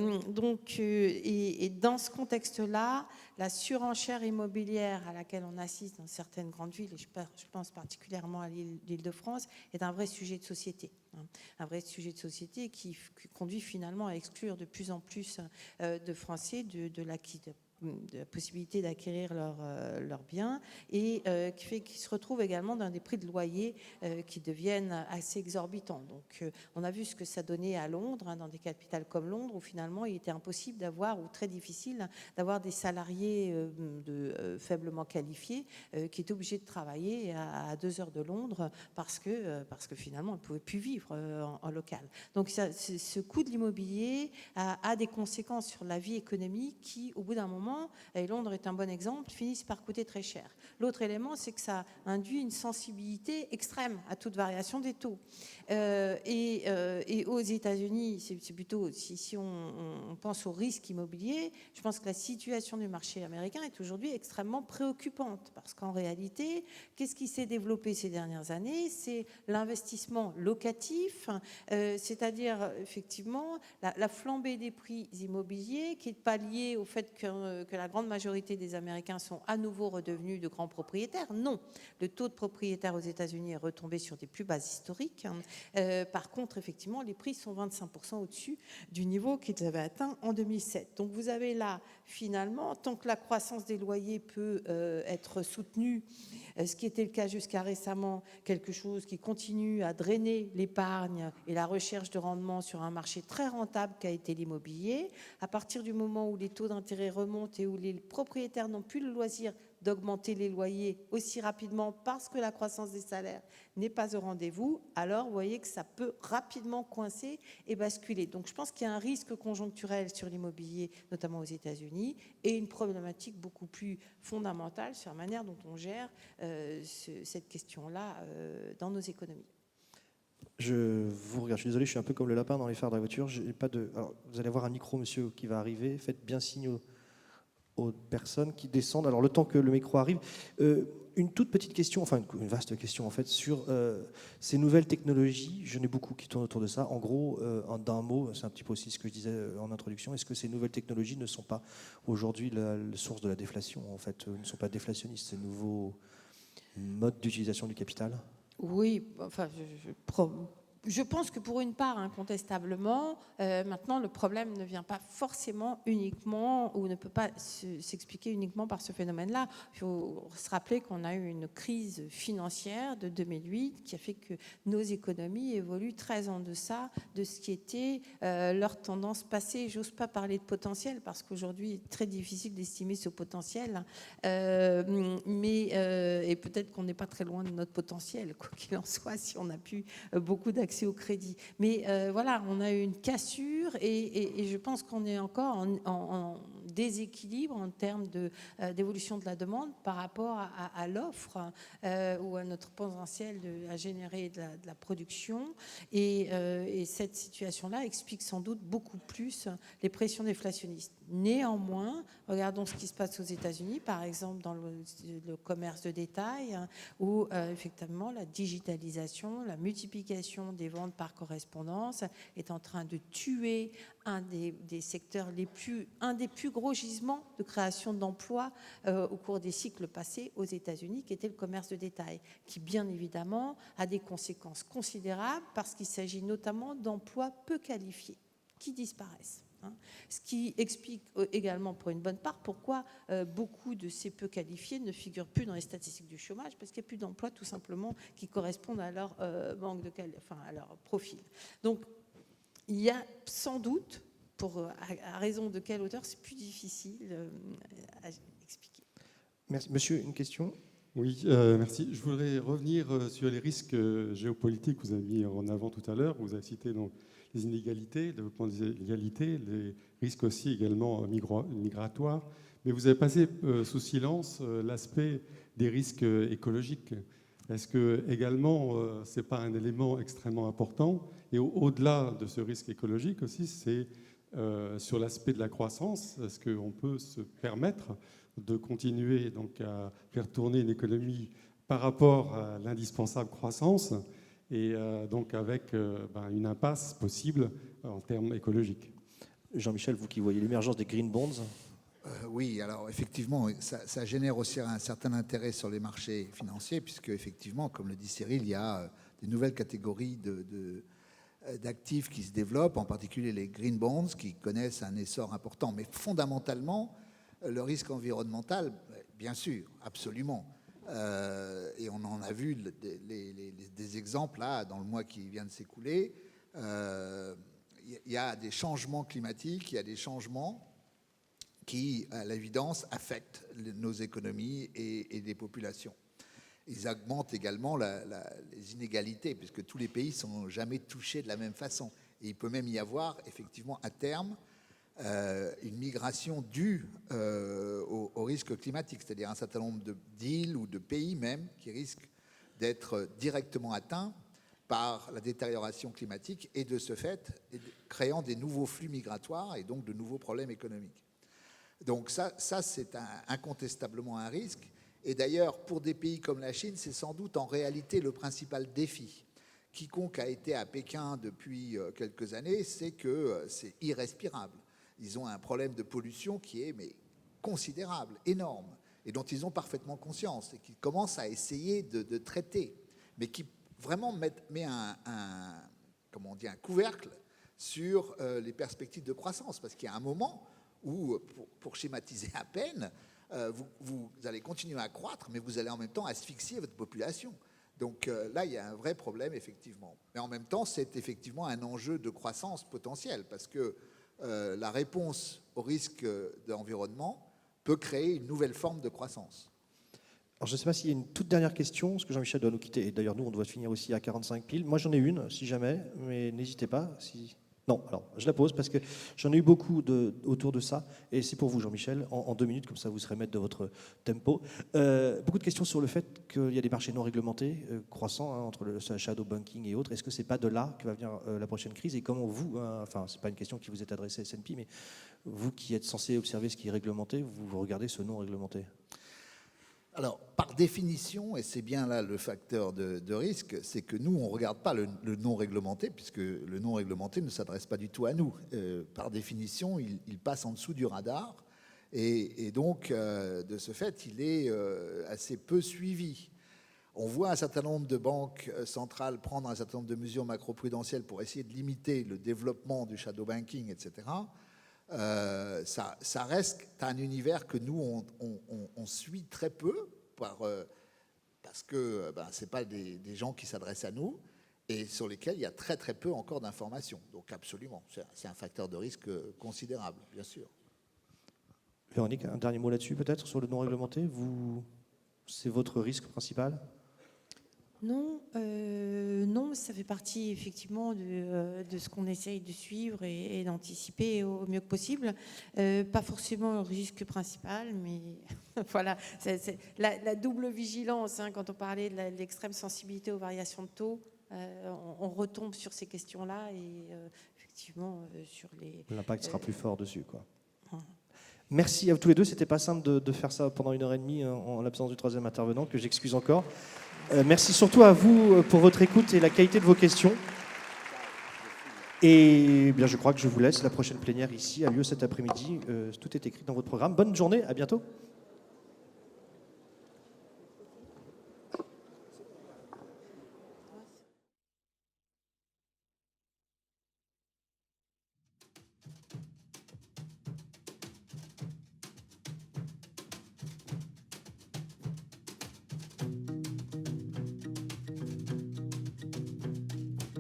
dans ce contexte-là, la surenchère immobilière à laquelle on assiste dans certaines grandes villes, et je pense particulièrement à l'Île-de-France, est un vrai sujet de société. Un vrai sujet de société qui conduit finalement à exclure de plus en plus de Français de la possibilité d'acquérir leurs biens et qui fait qu'ils se retrouvent également dans des prix de loyer qui deviennent assez exorbitants. Donc on a vu ce que ça donnait à Londres, dans des capitales comme Londres, où finalement il était impossible d'avoir, ou très difficile, d'avoir des salariés faiblement qualifiés qui étaient obligés de travailler à 2 heures de Londres parce que finalement on ne pouvait plus vivre en local. Donc ce coût de l'immobilier a des conséquences sur la vie économique qui, au bout d'un moment, éléments, et Londres est un bon exemple, finissent par coûter très cher. L'autre élément, c'est que ça induit une sensibilité extrême à toute variation des taux. Et aux États-Unis, c'est plutôt, si on pense au risque immobilier, je pense que la situation du marché américain est aujourd'hui extrêmement préoccupante, parce qu'en réalité, qu'est-ce qui s'est développé ces dernières années? C'est l'investissement locatif, c'est-à-dire effectivement la flambée des prix immobiliers qui n'est pas liée au fait que la grande majorité des Américains sont à nouveau redevenus de grands propriétaires. Non, le taux de propriétaires aux États-Unis est retombé sur des plus bases historiques. Par contre, effectivement, les prix sont 25% au-dessus du niveau qu'ils avaient atteint en 2007. Donc vous avez là, finalement, tant que la croissance des loyers peut être soutenue, ce qui était le cas jusqu'à récemment, quelque chose qui continue à drainer l'épargne et la recherche de rendement sur un marché très rentable qu'a été l'immobilier. À partir du moment où les taux d'intérêt remontent et où les propriétaires n'ont plus le loisir d'augmenter les loyers aussi rapidement parce que la croissance des salaires n'est pas au rendez-vous, alors vous voyez que ça peut rapidement coincer et basculer. Donc je pense qu'il y a un risque conjoncturel sur l'immobilier, notamment aux États-Unis, et une problématique beaucoup plus fondamentale sur la manière dont on gère cette question-là dans nos économies. Je vous regarde, je suis désolé, je suis un peu comme le lapin dans les phares de la voiture. J'ai pas de... Alors, vous allez avoir un micro, monsieur, qui va arriver. Faites bien signe aux personnes qui descendent. Alors, le temps que le micro arrive, une toute petite question, enfin une vaste question en fait, sur ces nouvelles technologies. Je n'ai beaucoup qui tournent autour de ça. En gros, d'un mot, c'est un petit peu aussi ce que je disais en introduction, est-ce que ces nouvelles technologies ne sont pas aujourd'hui la source de la déflation, en fait, ne sont pas déflationnistes, ces nouveaux modes d'utilisation du capital? Oui, enfin, je pense que pour une part, incontestablement, maintenant, le problème ne vient pas forcément uniquement ou ne peut pas s'expliquer uniquement par ce phénomène-là. Il faut se rappeler qu'on a eu une crise financière de 2008 qui a fait que nos économies évoluent très en deçà de ce qui était leur tendance passée. J'ose pas parler de potentiel parce qu'aujourd'hui, il est très difficile d'estimer ce potentiel. Et peut-être qu'on n'est pas très loin de notre potentiel, quoi qu'il en soit, si on a pu beaucoup d'accès au crédit. Mais voilà, on a eu une cassure et je pense qu'on est encore en déséquilibre en termes d'évolution de la demande par rapport à l'offre ou à notre potentiel à générer de la production. Et cette situation-là explique sans doute beaucoup plus les pressions déflationnistes. Néanmoins, regardons ce qui se passe aux États-Unis, par exemple dans le commerce de détail, où effectivement la digitalisation, la multiplication des ventes par correspondance est en train de tuer un des secteurs un des plus gros gisements de création d'emplois au cours des cycles passés aux États-Unis, qui était le commerce de détail, qui bien évidemment a des conséquences considérables parce qu'il s'agit notamment d'emplois peu qualifiés qui disparaissent. Ce qui explique également pour une bonne part pourquoi beaucoup de ces peu qualifiés ne figurent plus dans les statistiques du chômage, parce qu'il n'y a plus d'emplois tout simplement qui correspondent à leur manque à leur profil. Donc il y a sans doute, à raison de quelle hauteur, c'est plus difficile à expliquer. Merci. Monsieur, une question? Oui, merci. Je voudrais revenir sur les risques géopolitiques que vous avez mis en avant tout à l'heure. Vous avez cité donc les inégalités, le développement des inégalités, les risques aussi également migratoires. Mais vous avez passé sous silence l'aspect des risques écologiques. Est-ce que également, ce n'est pas un élément extrêmement important? Et au-delà de ce risque écologique aussi, c'est sur l'aspect de la croissance. Est-ce qu'on peut se permettre de continuer donc à faire tourner une économie par rapport à l'indispensable croissance et donc avec une impasse possible en termes écologiques? Jean-Michel, vous qui voyez l'émergence des green bonds. Oui, alors effectivement, ça génère aussi un certain intérêt sur les marchés financiers, puisque effectivement, comme le dit Cyril, il y a des nouvelles catégories d'actifs qui se développent, en particulier les green bonds, qui connaissent un essor important. Mais fondamentalement, le risque environnemental, bien sûr, absolument. Et on en a vu des exemples là dans le mois qui vient de s'écouler. Il y a des changements climatiques, il y a des changements qui, à l'évidence, affectent nos économies et les populations. Ils augmentent également les inégalités, puisque tous les pays ne sont jamais touchés de la même façon. Et il peut même y avoir, effectivement, à terme, une migration due au risque climatique, c'est-à-dire un certain nombre d'îles ou de pays même qui risquent d'être directement atteints par la détérioration climatique et de ce fait créant des nouveaux flux migratoires et donc de nouveaux problèmes économiques. Donc ça c'est incontestablement un risque. Et d'ailleurs, pour des pays comme la Chine, c'est sans doute en réalité le principal défi. Quiconque a été à Pékin depuis quelques années sait que c'est irrespirable. Ils ont un problème de pollution qui est considérable, énorme, et dont ils ont parfaitement conscience, et qu'ils commencent à essayer de traiter, mais qui vraiment met un couvercle sur les perspectives de croissance, parce qu'il y a un moment où, pour schématiser à peine, vous allez continuer à croître, mais vous allez en même temps asphyxier votre population. Donc là, il y a un vrai problème, effectivement. Mais en même temps, c'est effectivement un enjeu de croissance potentielle, parce que la réponse au risque d'environnement peut créer une nouvelle forme de croissance. Alors, je ne sais pas s'il y a une toute dernière question, parce que Jean-Michel doit nous quitter. Et d'ailleurs, nous, on doit finir aussi à 45 piles. Moi, j'en ai une, si jamais, mais n'hésitez pas. Non, alors, je la pose parce que j'en ai eu beaucoup autour de ça. Et c'est pour vous, Jean-Michel, en 2 minutes, comme ça vous serez maître de votre tempo. Beaucoup de questions sur le fait qu'il y a des marchés non réglementés croissants, entre le shadow banking et autres. Est-ce que ce n'est pas de là que va venir la prochaine crise? Et comment vous, enfin, ce n'est pas une question qui vous est adressée à S&P, mais vous qui êtes censé observer ce qui est réglementé, vous regardez ce non réglementé? Alors, par définition, et c'est bien là le facteur de risque, c'est que nous, on ne regarde pas le non réglementé, puisque le non réglementé ne s'adresse pas du tout à nous. Par définition, il passe en dessous du radar, et donc, de ce fait, il est assez peu suivi. On voit un certain nombre de banques centrales prendre un certain nombre de mesures macroprudentielles pour essayer de limiter le développement du shadow banking, etc. Ça reste un univers que nous, on suit très peu, parce que ce n'est pas des gens qui s'adressent à nous et sur lesquels il y a très très peu encore d'informations. Donc absolument, c'est un facteur de risque considérable, bien sûr. Véronique, un dernier mot là-dessus peut-être, sur le non réglementé. C'est votre risque principal? Non, non, ça fait partie effectivement de ce qu'on essaye de suivre et d'anticiper au mieux que possible. Pas forcément le risque principal, mais voilà, c'est la double vigilance. Quand on parlait de l'extrême sensibilité aux variations de taux, on retombe sur ces questions-là et effectivement sur les... L'impact sera plus fort dessus, quoi. Merci à vous tous les deux. C'était pas simple de faire ça pendant 1h30 en l'absence du troisième intervenant, que j'excuse encore. Merci surtout à vous pour votre écoute et la qualité de vos questions. Et bien, je crois que je vous laisse. La prochaine plénière ici a lieu cet après-midi. Tout est écrit dans votre programme. Bonne journée, à bientôt.